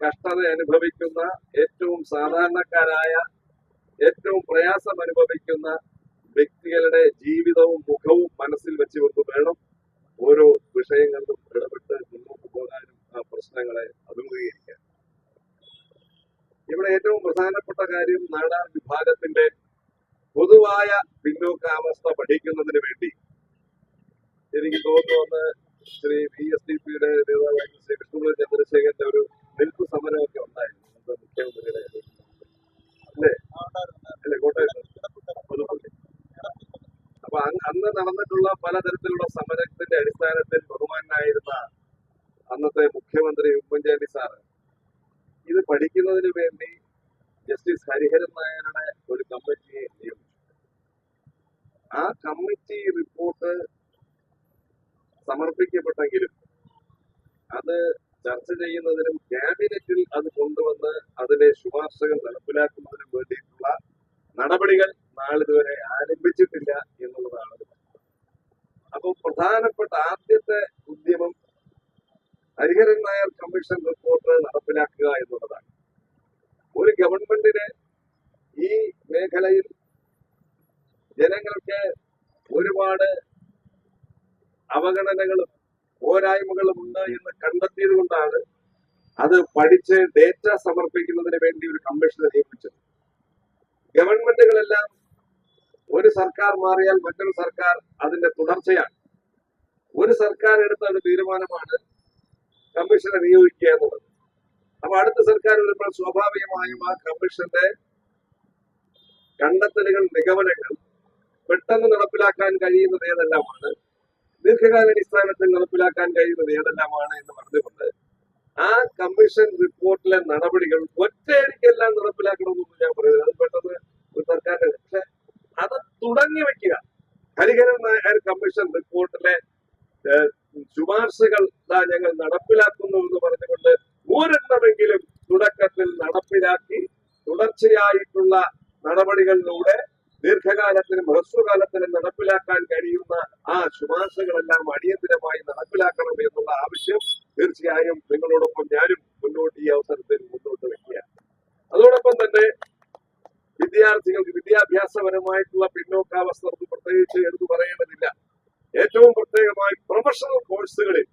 കഷ്ടത അനുഭവിക്കുന്ന, ഏറ്റവും സാധാരണക്കാരായ, ഏറ്റവും പ്രയാസം അനുഭവിക്കുന്ന വ്യക്തികളുടെ ജീവിതവും മുഖവും മനസ്സിൽ വെച്ചുകൊണ്ട് വേണം ഓരോ വിഷയങ്ങളിലും ഇടപെട്ട് മുന്നോട്ട് പോകാനും ആ പ്രശ്നങ്ങളെ അഭിമുഖീകരിക്കാൻ. ഇവിടെ ഏറ്റവും പ്രധാനപ്പെട്ട കാര്യം, നാടാർ വിഭാഗത്തിന്റെ പൊതുവായ പിന്നോക്കാവസ്ഥ പഠിക്കുന്നതിന് വേണ്ടി എനിക്ക് തോന്നുന്നു ശ്രീ VSDPയുടെ നേതാവായ ശ്രീ വിഷ്ണുപുരം ചന്ദ്രശേഖരന്റെ ഒരു നിൽപ്പ് സമരമൊക്കെ ഉണ്ടായിരുന്നു മുഖ്യമന്ത്രിയുടെ അല്ലേ കോട്ടയത്ത്. അപ്പൊ അന്ന് നടന്നിട്ടുള്ള പലതരത്തിലുള്ള സമരത്തിന്റെ അടിസ്ഥാനത്തിൽ ബഹുമാനായിരുന്ന അന്നത്തെ മുഖ്യമന്ത്രി ഉമ്മൻചാണ്ടി സാറ് ഇത് പഠിക്കുന്നതിന് വേണ്ടി ജസ്റ്റിസ് ഹരിഹരൻ നായരുടെ ഒരു കമ്മിറ്റിയെ നിയമിച്ചു. ആ കമ്മിറ്റി റിപ്പോർട്ട് സമർപ്പിക്കപ്പെട്ടെങ്കിലും അത് ചർച്ച ചെയ്യുന്നതിനും ക്യാബിനറ്റിൽ അത് കൊണ്ടുവന്ന് അതിലെ ശുപാർശകൾ നടപ്പിലാക്കുന്നതിനും വേണ്ടിയിട്ടുള്ള നടപടികൾ നാളിതുവരെ ആരംഭിച്ചിട്ടില്ല എന്നുള്ളതാണ്. അപ്പോൾ പ്രധാനപ്പെട്ട ആദ്യത്തെ ഉദ്യമം ഹരിഹരൻ നായർ കമ്മീഷൻ റിപ്പോർട്ട് നടപ്പിലാക്കുക എന്നുള്ളതാണ്. ഒരു ഗവൺമെന്റിന് ഈ മേഖലയിൽ ജനങ്ങൾക്ക് ഒരുപാട് അവഗണനകളും പോരായ്മകളും ഉണ്ട് എന്ന് കണ്ടെത്തിയത് കൊണ്ടാണ് അത് പഠിച്ച് ഡേറ്റ സമർപ്പിക്കുന്നതിന് വേണ്ടി ഒരു കമ്മീഷനെ നിയമിച്ചത്. ഗവൺമെന്റുകളെല്ലാം ഒരു സർക്കാർ മാറിയാൽ മറ്റൊരു സർക്കാർ അതിന്റെ തുടർച്ചയാണ്. ഒരു സർക്കാർ എടുത്ത ഒരു തീരുമാനമാണ് കമ്മീഷനെ നിയോഗിക്കുക എന്നുള്ളത്. അപ്പൊ അടുത്ത സർക്കാർ വരുമ്പോൾ സ്വാഭാവികമായും ആ കമ്മീഷന്റെ കണ്ടെത്തലുകൾ, നിഗമനങ്ങൾ പെട്ടെന്ന് നടപ്പിലാക്കാൻ കഴിയുന്നത് ഏതെല്ലാമാണ്, ദീർഘകാലാടിസ്ഥാനത്തിൽ നടപ്പിലാക്കാൻ കഴിയുന്നത് ഏതെല്ലാമാണ് എന്ന് പറഞ്ഞുകൊണ്ട് ആ കമ്മീഷൻ റിപ്പോർട്ടിലെ നടപടികൾ ഒറ്റയടിക്കെല്ലാം നടപ്പിലാക്കണമെന്നൊന്നും ഞാൻ പറയുന്നത്. അത് പെട്ടെന്ന് ഒരു സർക്കാരിന്റെ, പക്ഷെ അത് തുടങ്ങി വെക്കുക. ഹരിഹരൻ നായർ കമ്മീഷൻ റിപ്പോർട്ടിലെ ശുപാർശകൾ ഞങ്ങൾ നടപ്പിലാക്കുന്നു എന്ന് പറഞ്ഞുകൊണ്ട് ഒരെണ്ണമെങ്കിലും തുടക്കത്തിൽ നടപ്പിലാക്കി തുടർച്ചയായിട്ടുള്ള നടപടികളിലൂടെ ദീർഘകാലത്തിനും ഹ്രസ്വകാലത്തിനും നടപ്പിലാക്കാൻ കഴിയുന്ന ആ ശുപാർശകളെല്ലാം അടിയന്തരമായി നടപ്പിലാക്കണം എന്നുള്ള ആവശ്യം തീർച്ചയായും നിങ്ങളോടൊപ്പം ഞാനും മുന്നോട്ട് ഈ അവസരത്തിൽ മുന്നോട്ട് വയ്ക്കുക. അതോടൊപ്പം തന്നെ വിദ്യാർത്ഥികൾക്ക് വിദ്യാഭ്യാസപരമായിട്ടുള്ള പിന്നോക്കാവസ്ഥ പ്രത്യേകിച്ച് എടുത്തു പറയേണ്ടതില്ല. ഏറ്റവും പ്രത്യേകമായി പ്രൊഫഷണൽ കോഴ്സുകളിൽ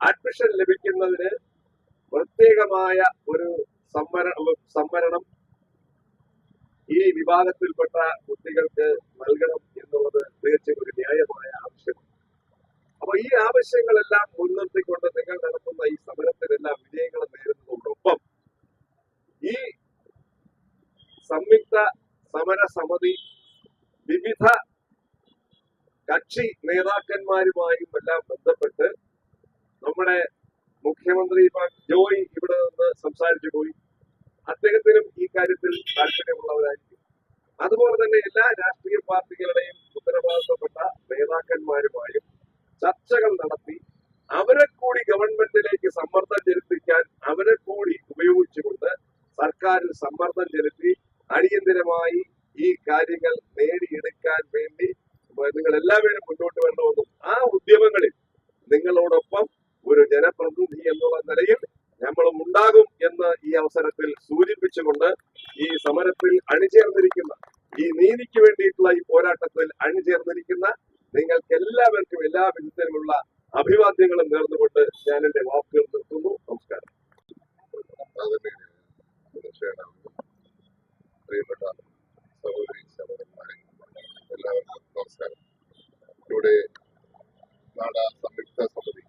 അഡ്മിഷൻ ലഭിക്കുന്നതിന് പ്രത്യേകമായ ഒരു സംവരണം ഈ വിഭാഗത്തിൽപ്പെട്ട കുട്ടികൾക്ക് നൽകണം എന്നുള്ളത് തീർച്ചയായും ഒരു ന്യായമായ ആവശ്യമാണ്. അപ്പൊ ഈ ആവശ്യങ്ങളെല്ലാം മുൻനിർത്തിക്കൊണ്ട് നിങ്ങൾ നടത്തുന്ന ഈ സമരത്തിനെല്ലാം വിജയങ്ങൾ നേരുന്നതോടൊപ്പം ഈ സംയുക്ത സമര സമിതി വിവിധ കക്ഷി നേതാക്കന്മാരുമായും എല്ലാം ബന്ധപ്പെട്ട് നമ്മുടെ മുഖ്യമന്ത്രി ജോയ് ഇവിടെ നിന്ന് സംസാരിച്ചു പോയി. അദ്ദേഹത്തിനും ഈ കാര്യത്തിൽ താല്പര്യമുള്ളവരായിരിക്കും. അതുപോലെ തന്നെ എല്ലാ രാഷ്ട്രീയ പാർട്ടികളുടെയും ഉത്തരവാദിത്തപ്പെട്ട നേതാക്കന്മാരുമായും ചർച്ചകൾ നടത്തി അവരെ കൂടി ഗവൺമെന്റിലേക്ക് സമ്മർദ്ദം ചെലുത്തിക്കാൻ അവരെ കൂടി ഉപയോഗിച്ചുകൊണ്ട് സർക്കാരിൽ സമ്മർദ്ദം ചെലുത്തി അടിയന്തരമായി ഈ കാര്യങ്ങൾ നേടിയെടുക്കാൻ വേണ്ടി നിങ്ങൾ എല്ലാവരും മുന്നോട്ട് വരണമെന്നും ആ ഉദ്യമങ്ങളിൽ നിങ്ങളോടൊപ്പം ഒരു ജനപ്രതിനിധി എന്നുള്ള നിലയിൽ നമ്മളും ഉണ്ടാകും എന്ന് ഈ അവസരത്തിൽ സൂചിപ്പിച്ചുകൊണ്ട് ഈ സമരത്തിൽ അണിചേർന്നിരിക്കുന്ന, ഈ നീതിക്ക് വേണ്ടിയിട്ടുള്ള ഈ പോരാട്ടത്തിൽ അണിചേർന്നിരിക്കുന്ന നിങ്ങൾക്ക് എല്ലാവർക്കും എല്ലാ വിധത്തിലുമുള്ള അഭിവാദ്യങ്ങളും നേർന്നുകൊണ്ട് ഞാൻ എന്റെ വാക്കുകൾ നിർത്തുന്നു. നമസ്കാരം. പ്രിയപ്പെട്ട സഹോദരി സഹോദരന്മാരെ, എല്ലാവർക്കും നമസ്കാരം. ഇവിടെ നാടാ സംയുക്ത സമിതി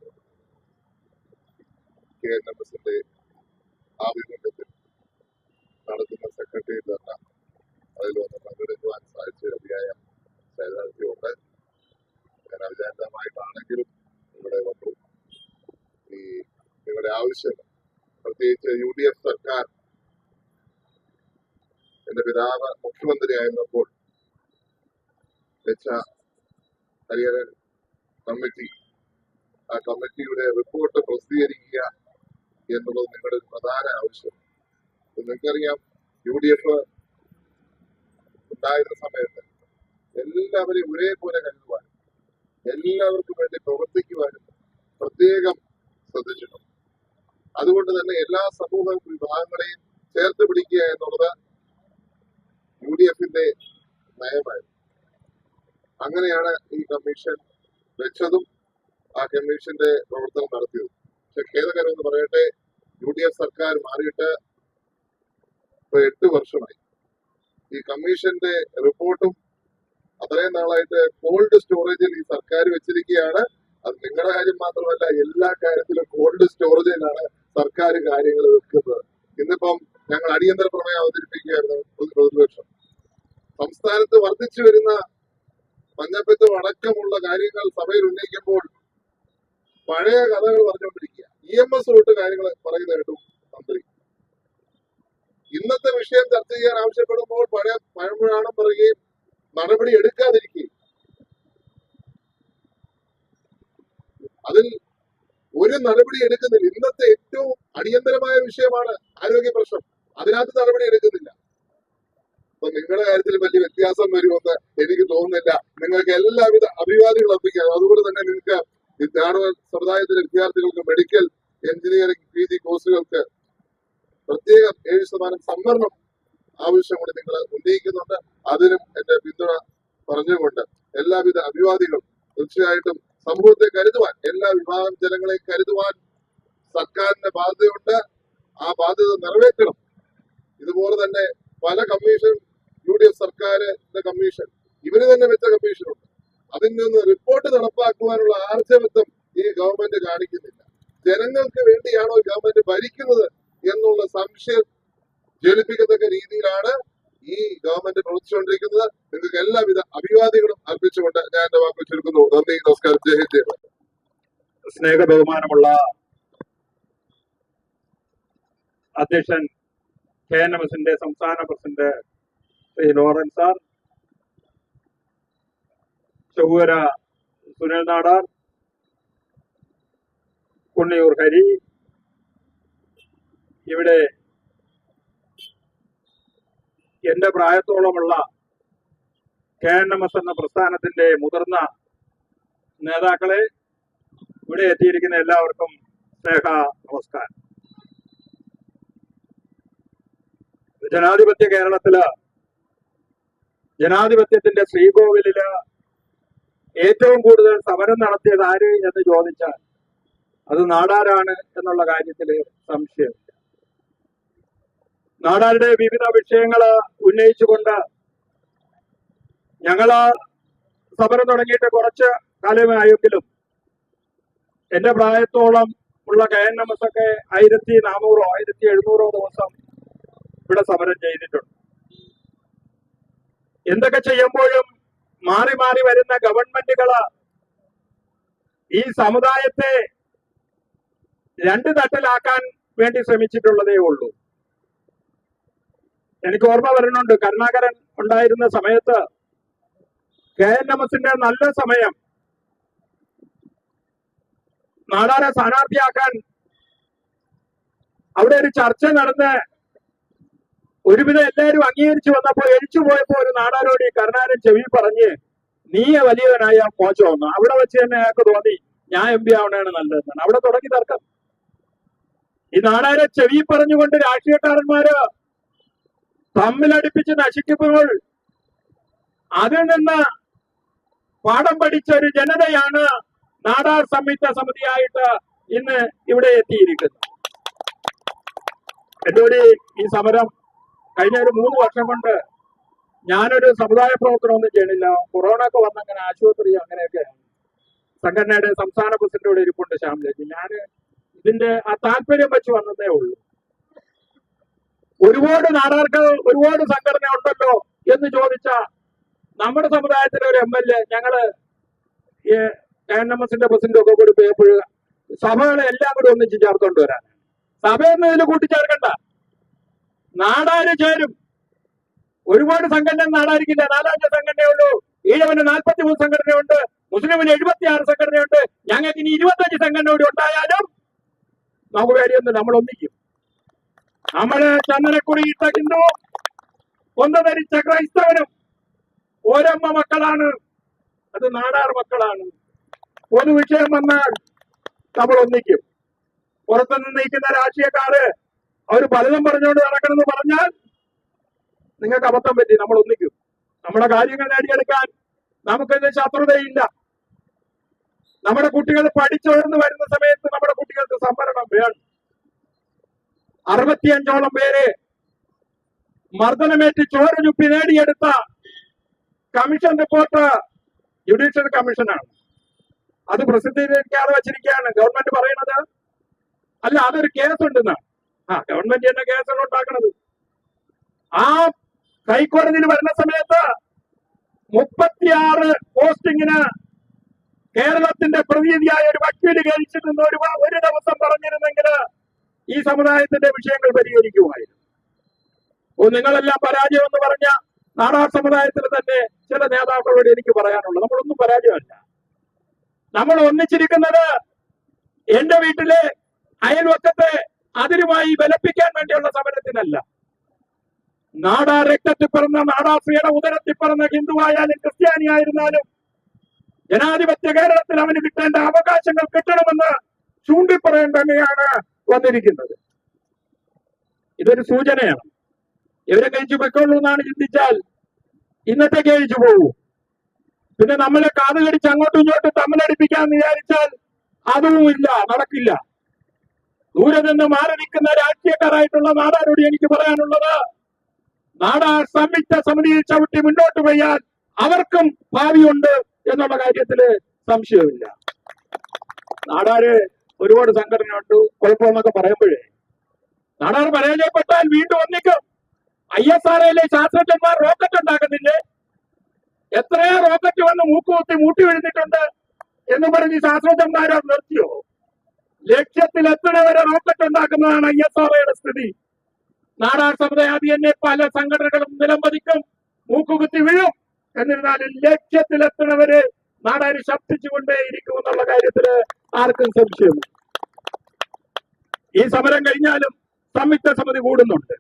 KNMSന്റെ ആഭിമുഖ്യത്തിൽ നടത്തുന്ന സെക്രട്ടേറിയറ്റ് ധർണ അതിൽ വന്ന് പങ്കെടുക്കുവാൻ സാധിച്ച അതിയായ സൈതാർത്ഥ്യമുണ്ട്. ഞാൻ അവിചാരിതമായിട്ടാണെങ്കിലും ഇവിടെ വന്നു. ഈ നിങ്ങളുടെ ആവശ്യം, പ്രത്യേകിച്ച് UDF സർക്കാർ എന്റെ പിതാവ് മുഖ്യമന്ത്രിയായിരുന്നപ്പോൾ വെച്ച ഹരിഹരൻ കമ്മിറ്റി, ആ കമ്മിറ്റിയുടെ റിപ്പോർട്ട് പ്രസിദ്ധീകരിക്കുക എന്നുള്ളത് നിങ്ങളുടെ ഒരു പ്രധാന ആവശ്യം. നിങ്ങൾക്കറിയാം, UDF ഉണ്ടായിരുന്ന സമയത്ത് എല്ലാവരെയും ഒരേപോലെ കരുതുവാനും എല്ലാവർക്കും വേണ്ടി പ്രവർത്തിക്കുവാനും പ്രത്യേകം ശ്രദ്ധിച്ചിട്ടുണ്ട്. അതുകൊണ്ട് തന്നെ എല്ലാ സമൂഹ വിഭാഗങ്ങളെയും ചേർത്ത് പിടിക്കുക എന്നുള്ളത് UDFന്റെ നയമായിരുന്നു. അങ്ങനെയാണ് ഈ കമ്മീഷൻ വെച്ചതും ആ കമ്മീഷന്റെ പ്രവർത്തനം നടത്തിയത്. പക്ഷെ ഖേദകരം എന്ന് പറയട്ടെ, UDF സർക്കാർ മാറിയിട്ട് 8 വർഷമായി. ഈ കമ്മീഷന്റെ റിപ്പോർട്ടും അത്രയും നാളായിട്ട് കോൾഡ് സ്റ്റോറേജിൽ ഈ സർക്കാർ വെച്ചിരിക്കുകയാണ്. അത് നിങ്ങളുടെ കാര്യം മാത്രമല്ല, എല്ലാ കാര്യത്തിലും കോൾഡ് സ്റ്റോറേജിലാണ് സർക്കാർ കാര്യങ്ങൾ വെക്കുന്നത്. ഇന്നിപ്പം ഞങ്ങൾ അടിയന്തര പ്രമേയം അവതരിപ്പിക്കുകയായിരുന്നു പ്രതിപക്ഷം. സംസ്ഥാനത്ത് വർദ്ധിച്ചു വരുന്ന മഞ്ഞപ്പിത്തം അടക്കമുള്ള കാര്യങ്ങൾ സഭയിൽ ഉന്നയിക്കുമ്പോൾ പഴയ കഥകൾ പറഞ്ഞുകൊണ്ടിരിക്കുക. EMS തൊട്ട് കാര്യങ്ങൾ പറയുന്ന കേട്ടു മന്ത്രി. ഇന്നത്തെ വിഷയം ചർച്ച ചെയ്യാൻ ആവശ്യപ്പെടുമ്പോൾ പഴയ പഴമ്പുരാണം പറയുകയും നടപടി എടുക്കാതിരിക്കുകയും, അതിൽ ഒരു നടപടി എടുക്കുന്നില്ല. ഇന്നത്തെ ഏറ്റവും അടിയന്തരമായ വിഷയമാണ് ആരോഗ്യ പ്രശ്നം, അതിനകത്ത് നടപടി എടുക്കുന്നില്ല. അപ്പൊ നിങ്ങളുടെ കാര്യത്തിൽ വലിയ വ്യത്യാസം വരുമെന്ന് എനിക്ക് തോന്നുന്നില്ല. നിങ്ങൾക്ക് എല്ലാവിധ അഭിവാദ്യങ്ങൾ അർപ്പിക്കാം. അതുപോലെ തന്നെ നിങ്ങൾക്ക് ആണവ സമുദായത്തിലെ വിദ്യാർത്ഥികൾക്ക് മെഡിക്കൽ എഞ്ചിനീയറിംഗ് PG കോഴ്സുകൾക്ക് പ്രത്യേകം 7% സംവരണം ആവശ്യം കൂടി നിങ്ങൾ ഉന്നയിക്കുന്നുണ്ട്. അതിനും എന്റെ പിന്തുണ പറഞ്ഞുകൊണ്ട് എല്ലാവിധ അഭിവാദികളും. തീർച്ചയായിട്ടും സമൂഹത്തെ കരുതുവാൻ, എല്ലാ വിഭാഗം ജനങ്ങളെ കരുതുവാൻ സർക്കാരിന്റെ ബാധ്യതയുണ്ട്. ആ ബാധ്യത നിറവേറ്റണം. ഇതുപോലെ തന്നെ പല കമ്മീഷൻ, UDF സർക്കാരിന്റെ കമ്മീഷൻ, ഇവര് തന്നെ വെച്ച കമ്മീഷനുണ്ട്. അതിൽ നിന്ന് റിപ്പോർട്ട് നടപ്പാക്കുവാനുള്ള ആർജവത്വം ഈ ഗവൺമെന്റ് കാണിക്കുന്നില്ല. ജനങ്ങൾക്ക് വേണ്ടിയാണോ ഗവൺമെന്റ് ഭരിക്കുന്നത് എന്നുള്ള സംശയം ജ്വലിപ്പിക്കത്തക്ക രീതിയിലാണ് ഈ ഗവൺമെന്റ് പ്രവർത്തിച്ചുകൊണ്ടിരിക്കുന്നത്. നിങ്ങൾക്ക് എല്ലാവിധ അഭിവാദികളും അർപ്പിച്ചുകൊണ്ട് ഞാൻ എന്റെ വാക്ക് ചുരുക്കുന്നു. നന്ദി, നമസ്കാരം. ജയ് ഹിന്ദ്, ജയ് ഭാരത്. സ്നേഹ ബഹുമാനമുള്ള അധ്യക്ഷൻ KNMSന്റെ സംസ്ഥാന president Shri Lawrence sir, Chowara Sunil Nadar, Kunniyoor Hari, ഇവിടെ എന്റെ പ്രായത്തോളമുള്ള KNMS എന്ന പ്രസ്ഥാനത്തിന്റെ മുതിർന്ന നേതാക്കളെ, ഇവിടെ എത്തിയിരിക്കുന്ന എല്ലാവർക്കും സ്നേഹ നമസ്കാരം. ജനാധിപത്യ കേരളത്തില്, ജനാധിപത്യത്തിന്റെ ശ്രീകോവിലില് ഏറ്റവും കൂടുതൽ സമരം നടത്തിയത് ആര് എന്ന് ചോദിച്ചാൽ അത് നാടാരാണ് എന്നുള്ള കാര്യത്തില് സംശയമില്ല. നാടാരുടെ വിവിധ വിഷയങ്ങൾ ഉന്നയിച്ചുകൊണ്ട് ഞങ്ങള് സമരം തുടങ്ങിയിട്ട് കുറച്ച് കാലമായെങ്കിലും എന്റെ പ്രായത്തോളം ഉള്ള KNMS ഒക്കെ 1400 1700 ദിവസം ഇവിടെ സമരം ചെയ്തിട്ടുണ്ട്. എന്തൊക്കെ ചെയ്യുമ്പോഴും മാറി മാറി വരുന്ന ഗവൺമെന്റുകള് ഈ സമുദായത്തെ രണ്ട് തട്ടിലാക്കാൻ വേണ്ടി ശ്രമിച്ചിട്ടുള്ളതേ ഉള്ളൂ. എനിക്ക് ഓർമ്മ വരുന്നുണ്ട്, കരുണാകരൻ ഉണ്ടായിരുന്ന സമയത്ത് KNMSന്റെ നല്ല സമയം നാടാരെ സ്ഥാനാർത്ഥിയാക്കാൻ അവിടെ ഒരു ചർച്ച നടന്ന് ഒരുവിധം എല്ലാവരും അംഗീകരിച്ചു വന്നപ്പോ എഴിച്ചു പോയപ്പോ ഒരു നാടാരോട് ഈ കരുണാകരൻ ചെവി പറഞ്ഞ് നീ വലിയവനായ മോശമെന്ന്. അവിടെ വെച്ച് തന്നെ അയാൾക്ക് തോന്നി ഞാൻ MP ആവണേണ് നല്ലതെന്നാണ്. അവിടെ തുടങ്ങി തർക്കം. ഈ നാടാരെ ചെവി പറഞ്ഞുകൊണ്ട് രാഷ്ട്രീയക്കാരന്മാര് തമ്മിലടിപ്പിച്ച് നശിക്കുമ്പോൾ അതിൽ നിന്ന് പാഠം പഠിച്ച ഒരു ജനതയാണ് നാടാർ സംയുക്ത സമിതിയായിട്ട് ഇന്ന് ഇവിടെ എത്തിയിരിക്കുന്നത്. എന്നോട് ഈ സമരം കഴിഞ്ഞ ഒരു 3 വർഷം കൊണ്ട് ഞാനൊരു സമുദായ പ്രവർത്തനമൊന്നും ചെയ്യണില്ല. കൊറോണ ഒക്കെ വന്നങ്ങനെ ആശുപത്രി അങ്ങനെയൊക്കെ സംഘടനയുടെ സംസ്ഥാന പ്രസിഡന്റോട് ഇരിപ്പുണ്ട് ശ്യാമിലേക്ക്. ഞാൻ ഇതിന്റെ ആ താല്പര്യം വെച്ച് വന്നതേ ഉള്ളൂ. ഒരുപാട് നാടാർക്ക് ഒരുപാട് സംഘടന ഉണ്ടല്ലോ എന്ന് ചോദിച്ച നമ്മുടെ സമുദായത്തിലെ ഒരു MLA ഞങ്ങള് KNMSന്റെ പ്രസിഡന്റ് ഒക്കെ കൂടി പോയപ്പോൾ സഭകളെ എല്ലാം കൂടി ഒന്നിച്ച് ചേർത്തോണ്ട് വരാൻ. സഭയൊന്നും ഇതിൽ കൂട്ടിച്ചേർക്കണ്ട, നാടാര് ചേരും. ഒരുപാട് സംഘടന നാടായിരിക്കില്ല, 4-5 സംഘടനയുള്ളൂ. ഈഴവന് 43 സംഘടനയുണ്ട്, മുസ്ലിമിന് 76 സംഘടനയുണ്ട്. ഞങ്ങൾക്ക് ഇനി 25 സംഘടന കൂടി ഉണ്ടായാലും നമുക്ക് പേടിയൊന്നും, നമ്മൾ ഒന്നിക്കും. നമ്മള് ചന്ദനക്കുറി ഇട്ട ഹിന്ദു കൊന്ത ധരിച്ച ക്രൈസ്തവനും ഓരമ്മ മക്കളാണ്, അത് നാടാർ മക്കളാണ്. ഒരു വിഷയം വന്നാൽ നമ്മൾ ഒന്നിക്കും. പുറത്തുനിന്ന് നിൽക്കുന്ന രാഷ്ട്രീയക്കാര് അവർ പലതും പറഞ്ഞുകൊണ്ട് നടക്കണമെന്ന് പറഞ്ഞാൽ നിങ്ങൾക്ക് അബദ്ധം പറ്റി. നമ്മൾ ഒന്നിക്കും. നമ്മുടെ കാര്യങ്ങൾ നേടിയെടുക്കാൻ നമുക്കിത് ശത്രുതയില്ല. നമ്മുടെ കുട്ടികൾ പഠിച്ചുയർന്നു വരുന്ന സമയത്ത് നമ്മുടെ കുട്ടികൾക്ക് സംവരണം വേണം. 65ഓളം പേരെ മർദ്ദനമേറ്റ് ചോര ചുപ്പി നേടിയെടുത്ത കമ്മീഷൻ റിപ്പോർട്ട് ജുഡീഷ്യൽ കമ്മീഷനാണ്. അത് പ്രസിദ്ധീകരിക്കാതെ വച്ചിരിക്കുകയാണ് ഗവൺമെന്റ് പറയണത്. അല്ല, അതൊരു കേസുണ്ടെന്നാണ്. ഗവൺമെന്റ് തന്നെ കേസുകൾ ഉണ്ടാക്കണത്. ആ ഹൈക്കോടതിയിൽ വരുന്ന സമയത്ത് 36 പോസ്റ്റിങ്ങിന് കേരളത്തിന്റെ പ്രതിനിധിയായ ഒരു വക്കീല് കഴിച്ചിട്ടുന്ന ഒരു ദിവസം പറഞ്ഞിരുന്നെങ്കിൽ ഈ സമുദായത്തിന്റെ വിഷയങ്ങൾ പരിഹരിക്കുമായിരുന്നു. നിങ്ങളെല്ലാം പരാജയം എന്ന് പറഞ്ഞ നാടാർ സമുദായത്തിൽ തന്നെ ചില നേതാക്കളോട് എനിക്ക് പറയാനുള്ളത്, നമ്മളൊന്നും പരാജയമല്ല. നമ്മൾ ഒന്നിച്ചിരിക്കുന്നത് എന്റെ വീട്ടിലെ അയൽവക്കത്തെ അതിരുമായി ബലപ്പിക്കാൻ വേണ്ടിയുള്ള സമരത്തിനല്ല. നാടാർ രക്തത്തിൽ പിറന്ന, നാടാർ സ്ത്രീയുടെ ഉദരത്തിൽ പിറന്ന ഹിന്ദുവായാലും ക്രിസ്ത്യാനിയായിരുന്നാലും ജനാധിപത്യ കേരളത്തിൽ അവന് കിട്ടേണ്ട അവകാശങ്ങൾ കിട്ടണമെന്ന് ചൂണ്ടിപ്പറയാൻ തന്നെയാണ് വന്നിരിക്കുന്നത്. ഇതൊരു സൂചനയാണ്. ഇവരെ കഴിച്ചു വെക്കുള്ളൂ എന്നാണ് ചിന്തിച്ചാൽ ഇന്നത്തെ കഴിച്ചു പോകൂ. പിന്നെ നമ്മളെ കാത് കടിച്ച് അങ്ങോട്ടും ഇങ്ങോട്ടും തമ്മിലടിപ്പിക്കാന്ന് വിചാരിച്ചാൽ അതും ഇല്ല, നടക്കില്ല. ദൂരെ നിന്ന് മാറി നിൽക്കുന്ന രാഷ്ട്രീയക്കാരായിട്ടുള്ള നാടാരോട് എനിക്ക് പറയാനുള്ളത്, നാടാർ സംയുക്ത സമിതിയിൽ ചവിട്ടി മുന്നോട്ട് പോയാൽ അവർക്കും ഭാവിയുണ്ട് എന്നുള്ള കാര്യത്തില് സംശയമില്ല. നാടാര് ഒരുപാട് സംഘടനയുണ്ട്, കുഴപ്പമെന്നൊക്കെ പറയുമ്പോഴേ നാടാർ പരാജയപ്പെട്ടാൽ വീണ്ടും ഒന്നിക്കും. ISROയിലെ ശാസ്ത്രജ്ഞന്മാർ റോക്കറ്റ് ഉണ്ടാക്കുന്നില്ലേ? എത്രയോ റോക്കറ്റ് വന്ന് മൂക്കുകുത്തി മൂട്ടി വീഴുന്നിട്ടുണ്ട് എന്ന് പറഞ്ഞ് ശാസ്ത്രജ്ഞന്മാരോ നിർത്തിയോ? ലക്ഷ്യത്തിലെത്തണവരെ റോക്കറ്റ് ഉണ്ടാക്കുന്നതാണ് ISROയുടെ സ്ഥിതി. നാടാർ സമുദായം തന്നെ പല സംഘടനകളും നിലംപതിക്കും, മൂക്കുകുത്തി വീഴും. എന്നിരുന്നാലും ലക്ഷ്യത്തിലെത്തണവരെ നാടാര് ശബ്ദിച്ചുകൊണ്ടേയിരിക്കും എന്നുള്ള കാര്യത്തില് ആർക്കും സംശയമില്ല. ഈ സമരം കഴിഞ്ഞാലും സംയുക്ത സമിതി കൂടുന്നുണ്ട്.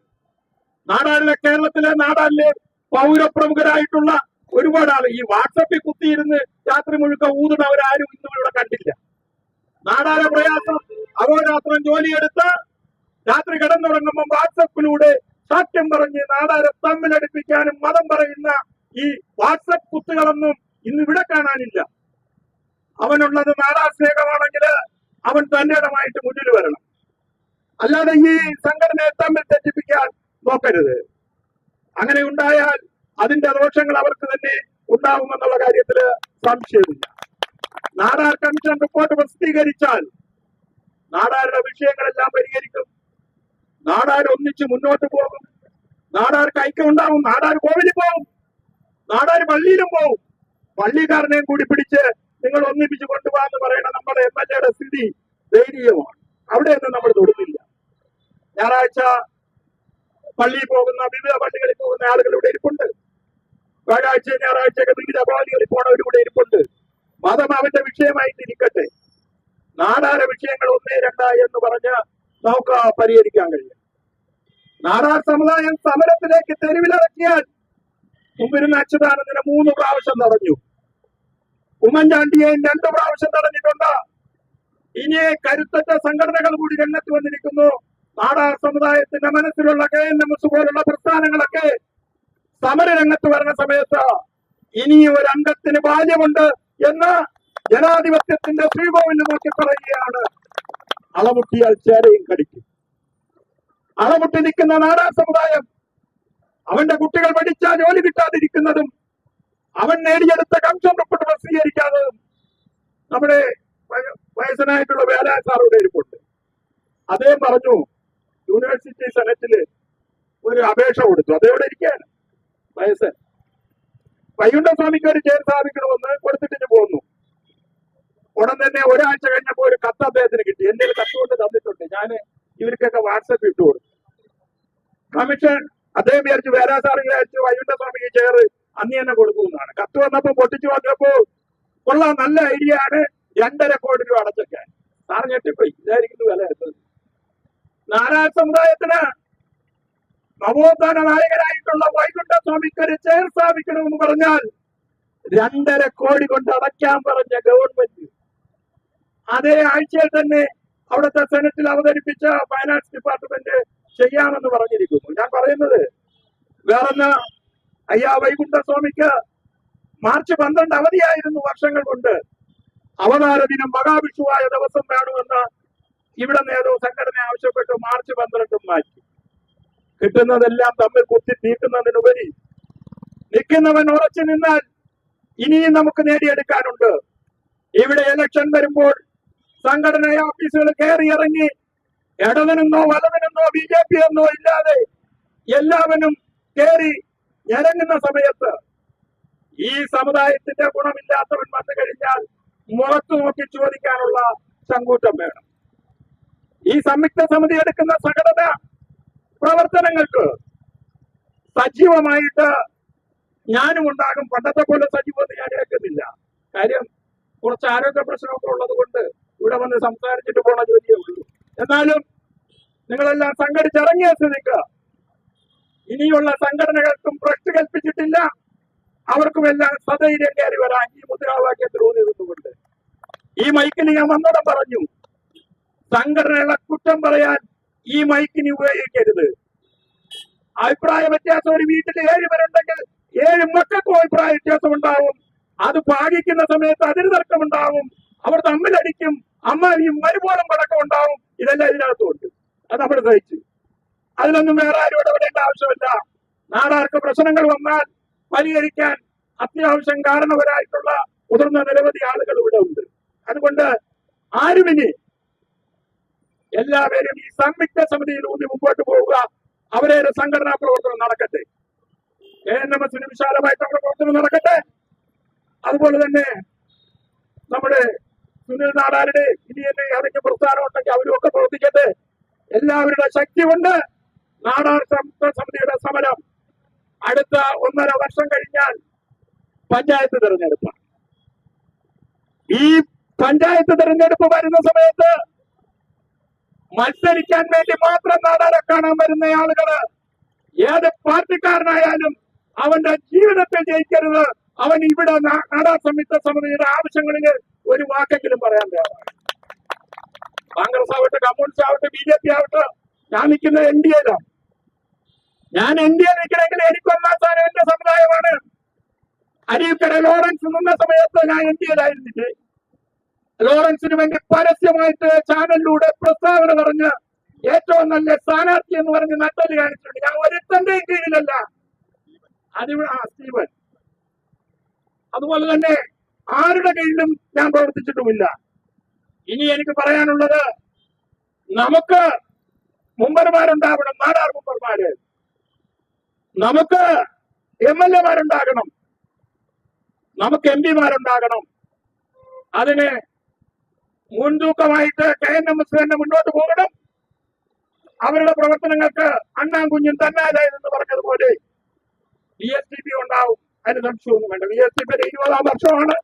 നാടാറിലെ കേരളത്തിലെ നാടാറിലെ പൗരപ്രമുഖരായിട്ടുള്ള ഒരുപാട് ആൾ ഈ വാട്സപ്പിൽ കുത്തിയിരുന്ന് രാത്രി മുഴുക്ക ഊതുന്നവരാരും ഇന്നും ഇവിടെ കണ്ടില്ല. നാടാരെ പ്രയാസം അഹോരാത്രം ജോലിയെടുത്ത് രാത്രി കിടന്നുറങ്ങുമ്പോൾ വാട്സപ്പിലൂടെ സത്യം പറഞ്ഞ് നാടാരെ തമ്മിലടിപ്പിക്കാനും മതം പറയുന്ന ഈ വാട്സപ്പ് കുത്തുകളൊന്നും ഇന്ന് ഇവിടെ കാണാനില്ല. അവനുള്ളത് നാടാർ സ്നേഹമാണെങ്കിൽ അവൻ തന്റെ ഇടമായിട്ട് മുന്നിൽ വരണം. അല്ലാതെ ഈ സംഘടനയെ തമ്മിൽ തെറ്റിപ്പിക്കാൻ നോക്കരുത്. അങ്ങനെ ഉണ്ടായാൽ അതിന്റെ ദോഷങ്ങൾ അവർക്ക് തന്നെ ഉണ്ടാവുമെന്നുള്ള കാര്യത്തില് സംശയമില്ല. നാടാർ കമ്മീഷൻ റിപ്പോർട്ട് പ്രസിദ്ധീകരിച്ചാൽ നാടാരുടെ വിഷയങ്ങളെല്ലാം പരിഹരിക്കും. നാടാർ ഒന്നിച്ച് മുന്നോട്ട് പോകും. നാടാർക്ക് ഐക്യം ഉണ്ടാവും. നാടാർ കോവിലിൽ പോകും, നാടാർ പള്ളിയിലും പോകും. പള്ളിക്കാരനെയും കൂടി പിടിച്ച് നിങ്ങൾ ഒന്നിപ്പിച്ച് കൊണ്ടുപോകാന്ന് പറയുന്ന നമ്മുടെ MLAയുടെ സ്ഥിതി ദയനീയമാണ്. അവിടെയൊന്നും നമ്മൾ തൊടുന്നില്ല. ഞായറാഴ്ച പള്ളിയിൽ പോകുന്ന വിവിധ പള്ളികളിൽ പോകുന്ന ആളുകൾ ഇവിടെ ഇരിപ്പുണ്ട്. വ്യാഴാഴ്ച ഞായറാഴ്ചയൊക്കെ വിവിധ പള്ളികളിൽ പോണവർ ഇവിടെ ഇരിപ്പുണ്ട്. മതം അവന്റെ വിഷയമായിട്ട് ഇരിക്കട്ടെ. നാടാര വിഷയങ്ങൾ 1, 2 എന്ന് പറഞ്ഞ് നമുക്ക് പരിഹരിക്കാൻ കഴിയും. നാടാർ സമുദായം സമരത്തിലേക്ക് തെരുവിലിറക്കിയാൽ മുമ്പിരുന്ന അച്യുതാനന്ദനെ 3 പ്രാവശ്യം തടഞ്ഞു. ഉമ്മൻചാണ്ടിയെയും 2 പ്രാവശ്യം തടഞ്ഞിട്ടുണ്ട്. ഇനി കരുത്തറ്റ സംഘടനകൾ കൂടി രംഗത്ത് വന്നിരിക്കുന്നു. നാടാർ സമുദായത്തിന്റെ മനസ്സിലുള്ള KNMS പോലുള്ള പ്രസ്ഥാനങ്ങളൊക്കെ സമരരംഗത്ത് വരുന്ന സമയത്ത് ഇനി ഒരു അംഗത്തിന് ബാല്യമുണ്ട് എന്ന് ജനാധിപത്യത്തിന്റെ ശ്രീകോവിൽ നോക്കി പറയുകയാണ്. അളമുട്ടിയാൽ ചേരയും കടിക്കും. അളമുട്ടി നിൽക്കുന്ന നാടാർ സമുദായം അവന്റെ കുട്ടികൾ പഠിച്ചാൽ ജോലി കിട്ടാതിരിക്കുന്നതും അവൻ നേടിയെടുത്ത കംഷൻ റിപ്പോർട്ട് പ്രസിദ്ധീകരിക്കാത്തതും നമ്മുടെ വയസ്സനായിട്ടുള്ള വേലാ സാറുടെ ഇരിപ്പുണ്ട്. അദ്ദേഹം പറഞ്ഞു യൂണിവേഴ്സിറ്റി സെനറ്റില് ഒരു അപേക്ഷ കൊടുത്തു. അതെവിടെ ഇരിക്കുകയാണ് വയസ്സൻ. വൈകുണ്ഠസ്വാമിക്ക് ഒരു ചെയർ സ്ഥാപിക്കണമെന്ന് കൊടുത്തിട്ട് പോന്നു. ഉടൻ തന്നെ ഒരാഴ്ച കഴിഞ്ഞപ്പോ ഒരു കത്ത് അദ്ദേഹത്തിന് കിട്ടി. എന്റെ കത്ത് കൊണ്ട് തന്നിട്ടുണ്ട്. ഞാൻ ഇവർക്കൊക്കെ വാട്സപ്പ് ഇട്ടു കൊടുത്തു. കമ്മീഷൻ അദ്ദേഹം വിചാരിച്ചു വേലാ സാറ് വിചാരിച്ചു വൈകുണ്ഠസ്വാമിക്ക് ചെയർ അന്ന് തന്നെ കൊടുക്കുമെന്നാണ്. കത്ത് വന്നപ്പോ പൊട്ടിച്ചു നോക്കിയപ്പോ കൊള്ളാം, നല്ല ഐഡിയ ആണ്, 2.5 കോടി രൂപ അടച്ചൊക്കെ. സാറ് ഞെട്ടിപ്പോയി. ഇതായിരിക്കുന്നു വില എത്തുന്നത്. നാടാർ സമുദായത്തിന് നവോത്ഥാന നായകനായിട്ടുള്ള വൈകുണ്ഠസ്വാമിക്ക് ഒരു ചെയർ സ്ഥാപിക്കണമെന്ന് പറഞ്ഞാൽ 2.5 കോടി കൊണ്ട് അടയ്ക്കാൻ പറഞ്ഞ ഗവൺമെന്റ് അതേ ആഴ്ചയിൽ തന്നെ അവിടുത്തെ സെനറ്റിൽ അവതരിപ്പിച്ച ഫൈനാൻസ് ഡിപ്പാർട്ട്മെന്റ് ചെയ്യാമെന്ന് പറഞ്ഞിരിക്കുന്നു. ഞാൻ പറയുന്നത് വേറൊന്ന്, അയ്യാ വൈകുണ്ഠസ്വാമിക്ക് മാർച്ച് 12 അവധിയായിരുന്നു വർഷങ്ങൾ കൊണ്ട്. അവതാര ദിനം മഹാവിഷുവായ ദിവസം വേണമെന്ന് ഇവിടെ നേതൃ സംഘടന ആവശ്യപ്പെട്ടു. മാർച്ച് 12 മാറ്റി. കിട്ടുന്നതെല്ലാം തമ്മിൽ കുത്തി തീർക്കുന്നതിനുപരി നിൽക്കുന്നവൻ ഉറച്ചു നിന്നാൽ ഇനിയും നമുക്ക് നേടിയെടുക്കാനുണ്ട്. ഇവിടെ ഇലക്ഷൻ വരുമ്പോൾ സംഘടന ഓഫീസുകൾ കയറി ഇറങ്ങി ഇടതിനെന്നോ വലതിനെന്നോ BJP എന്നോ ഇല്ലാതെ എല്ലാവരും കയറി ഇറങ്ങുന്ന സമയത്ത് ഈ സമുദായത്തിന്റെ ഗുണമില്ലാത്തവൻ വന്നു കഴിഞ്ഞാൽ മുഖത്ത് നോക്കി ചോദിക്കാനുള്ള ചങ്കൂറ്റം വേണം. ഈ സംയുക്ത സമിതി എടുക്കുന്ന സംഘടന പ്രവർത്തനങ്ങൾക്ക് സജീവമായിട്ട് ഞാനും ഉണ്ടാകും. പണ്ടത്തെ പോലെ സജീവത ഞാൻ ഏൽക്കുന്നില്ല. കാര്യം കുറച്ച് ആരോഗ്യ പ്രശ്നമൊക്കെ ഉള്ളത് കൊണ്ട് ഇവിടെ വന്ന് സംസാരിച്ചിട്ട് പോണ ജോലിയേ ഉള്ളൂ. എന്നാലും നിങ്ങളെല്ലാം സംഘടിച്ചിറങ്ങിയ സ്ഥിതിക്ക് ഇനിയുള്ള സംഘടനകൾക്കും പ്രശ്നം കൽപ്പിച്ചിട്ടില്ല. അവർക്കുമെല്ലാം സധൈര്യം കയറി വരാൻ ഈ മുദ്രാവാക്യത്തിൽ ഊന്നിരുന്നുകൊണ്ട് ഈ മൈക്കിന് ഞാൻ വന്നോടെ പറഞ്ഞു, സംഘടനകളെ കുറ്റം പറയാൻ ഈ മൈക്കിന് ഉപയോഗിക്കരുത്. അഭിപ്രായ വ്യത്യാസം ഒരു വീട്ടിൽ 7 പേരുണ്ടെങ്കിൽ 7 മക്കൾക്കും അഭിപ്രായ വ്യത്യാസം ഉണ്ടാവും. അത് പാകിക്കുന്ന സമയത്ത് അതിന് തർക്കമുണ്ടാവും. അവർ തമ്മിലടിക്കും. അമ്മാവിയും മരുമോളും പടക്കം ഉണ്ടാവും. ഇതെല്ലാം ഇതിനകത്തുണ്ട്. അത് നമ്മൾ സഹിച്ചു. അതിലൊന്നും വേറെ ആരും ഇടപെടേണ്ട ആവശ്യമില്ല. നാടാർക്ക് പ്രശ്നങ്ങൾ വന്നാൽ പരിഹരിക്കാൻ അത്യാവശ്യം കാരണവരായിട്ടുള്ള മുതിർന്ന നിരവധി ആളുകൾ ഇവിടെ ഉണ്ട്. അതുകൊണ്ട് ആരുമിനി എല്ലാവരും ഈ സംയുക്ത സമിതിയിൽ ഊന്നി മുമ്പോട്ട് പോവുക. അവരെ സംഘടനാ പ്രവർത്തനം നടക്കട്ടെ. KNMS വിശാലമായിട്ടുള്ള പ്രവർത്തനം നടക്കട്ടെ. അതുപോലെ തന്നെ നമ്മുടെ സുനിൽ നാടാരുടെ ഇനി എന്നെ ഏതൊക്കെ പ്രസ്ഥാനം ഉണ്ടെങ്കിൽ അവരും ഒക്കെ പ്രവർത്തിക്കട്ടെ. എല്ലാവരുടെ ശക്തി കൊണ്ട് നാടാർ സംയുക്ത സമിതിയുടെ സമരം അടുത്ത 1.5 വർഷം കഴിഞ്ഞാൽ പഞ്ചായത്ത് തെരഞ്ഞെടുപ്പാണ്. ഈ പഞ്ചായത്ത് തെരഞ്ഞെടുപ്പ് വരുന്ന സമയത്ത് മത്സരിക്കാൻ വേണ്ടി മാത്രം നാടാരെ കാണാൻ വരുന്ന ആളുകള് ഏത് പാർട്ടിക്കാരനായാലും അവന്റെ ജീവിതത്തിൽ ജയിക്കരുത്. അവൻ ഇവിടെ നാടാർ സംയുക്ത സമിതിയുടെ ആവശ്യങ്ങളിൽ ഒരു വാക്കെങ്കിലും പറയാൻ തയ്യാറാണ്. കോൺഗ്രസ് ആവട്ടെ, കമ്മ്യൂണിസ്റ്റ് ആവട്ടെ, BJP ആവട്ടെ, ഞാൻ നിൽക്കുന്ന NDAയിലാണ്. ഞാൻ NDA നിൽക്കണമെങ്കിൽ എനിക്ക് 1-ാം സ്ഥാനം എന്റെ സമുദായമാണ്. അരീക്കര ലോറൻസ് നിന്ന സമയത്ത് ഞാൻ NDAയിലായിരുന്നില്ലേ. ലോറൻസിന് വേണ്ടി പരസ്യമായിട്ട് ചാനലിലൂടെ പ്രസ്താവന പറഞ്ഞ് ഏറ്റവും നല്ല സ്ഥാനാർത്ഥി എന്ന് പറഞ്ഞ് നട്ടല് കാണിച്ചിട്ടുണ്ട്. ഞാൻ ഒരുത്തന്റെയും കീഴിലല്ല. അതിവിടെ സ്റ്റീവൻ. അതുപോലെ തന്നെ ആരുടെ കീഴിലും ഞാൻ പ്രവർത്തിച്ചിട്ടുമില്ല. ഇനി എനിക്ക് പറയാനുള്ളത്, നമുക്ക് മുമ്പർമാരുണ്ടാവണം, നാടാർ മുമ്പർമാര്. നമുക്ക് MLA മാരുണ്ടാകണം, നമുക്ക് MP മാരുണ്ടാകണം. അതിന് മുൻതൂക്കമായിട്ട് KNMS തന്നെ മുന്നോട്ട് പോകണം. അവരുടെ പ്രവർത്തനങ്ങൾക്ക് അണ്ണാൻകുഞ്ഞും തന്നാലായെന്ന് പറഞ്ഞതുപോലെ VSDP ഉണ്ടാവും, അതിന് സംശയമൊന്നും വേണ്ട. VSDP 20-ാം വർഷമാണ്.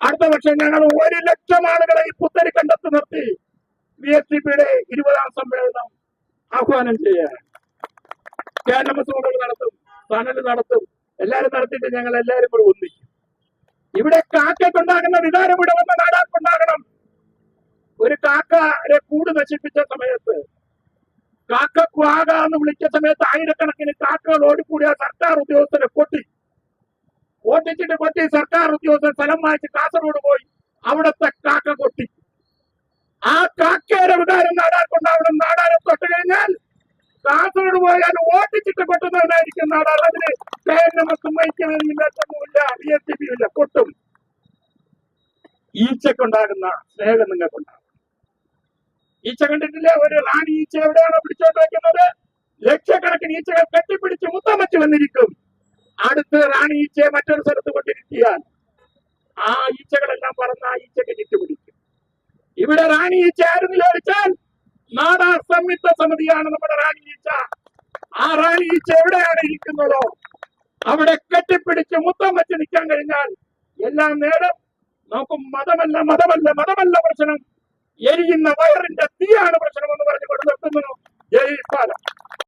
അടുത്ത വർഷം ഞങ്ങൾ 1 ലക്ഷം ആളുകളെ ഈ പുത്തരിക്കണ്ടത്ത് നിർത്തി VSDPയുടെ 20-ാം സമ്മേളനം ആഹ്വാനം ചെയ്യാൻ ക്യാൻവസ് നടത്തും, തണല് നടത്തും, എല്ലാരും നടത്തിയിട്ട് ഞങ്ങൾ എല്ലാവരും കൂടെ ഒന്നിക്കും. ഇവിടെ കാക്കയ്ക്കുണ്ടാകുന്ന വികാരം ഇവിടെ വന്ന നാടാർക്കുണ്ടാകണം. ഒരു കാക്കയെ കൂട് നശിപ്പിച്ച സമയത്ത്, കാക്ക ക്വാക എന്ന് വിളിച്ച സമയത്ത് ആയിരക്കണക്കിന് കാക്കകൾ ഓടിക്കൂടിയ സർക്കാർ ഉദ്യോഗസ്ഥരെ കൊട്ടി സർക്കാർ ഉദ്യോഗസ്ഥർ സ്ഥലം വാങ്ങിച്ച് കാസർഗോഡ് പോയി അവിടുത്തെ കാക്ക കൊട്ടി. ആ കാക്കയുടെ വികാരം നാടാർക്കുണ്ടാവണം. നാടാരെ തൊട്ട് കഴിഞ്ഞാൽ കാസർഗോഡ് പോയാൽ ഓട്ടിച്ചിട്ട് കൊട്ടുന്നവനായിരിക്കും നാടാർ. അതിന് KNMS വഹിക്കുന്നില്ല, VSDP ഇല്ല, കൊട്ടും. ഈച്ചക്കുണ്ടാകുന്ന സ്നേഹം നിങ്ങൾക്കുണ്ടാകും. ഈച്ച കണ്ടിട്ടില്ലേ? ഒരു റാണി ഈച്ച എവിടെയാണോ പിടിച്ചോട്ട് വെക്കുന്നത്, ലക്ഷക്കണക്കിന് ഈച്ചകൾ കെട്ടിപ്പിടിച്ച് മുത്തം വെച്ച് വന്നിരിക്കും. അടുത്ത് റാണി ഈച്ചയെ മറ്റൊരു സ്ഥലത്ത് കൊണ്ടിരിക്കിയാൽ ആ ഈച്ചകളെല്ലാം പറന്ന് ആ ഈച്ചക്ക് ചുറ്റുപിടിക്കും. ഇവിടെ റാണി ഈച്ച ആരെന്ന് ചോദിച്ചാൽ നാടാർ സംയുക്ത സമിതിയാണ് നമ്മുടെ റാണി ഈച്ച. ആ റാണി ഈച്ച എവിടെയാണ് ഇരിക്കുന്നതോ അവിടെ കെട്ടിപ്പിടിച്ച് മുത്തം വെച്ച് നിൽക്കാൻ കഴിഞ്ഞാൽ എല്ലാം നേടും. നമുക്ക് മതമല്ല പ്രശ്നം, എരിയുന്ന വയറിന്റെ തീയാണ് പ്രശ്നമെന്ന് പറഞ്ഞുകൊണ്ട് നിർത്തുന്നു. ജയ് പാലം.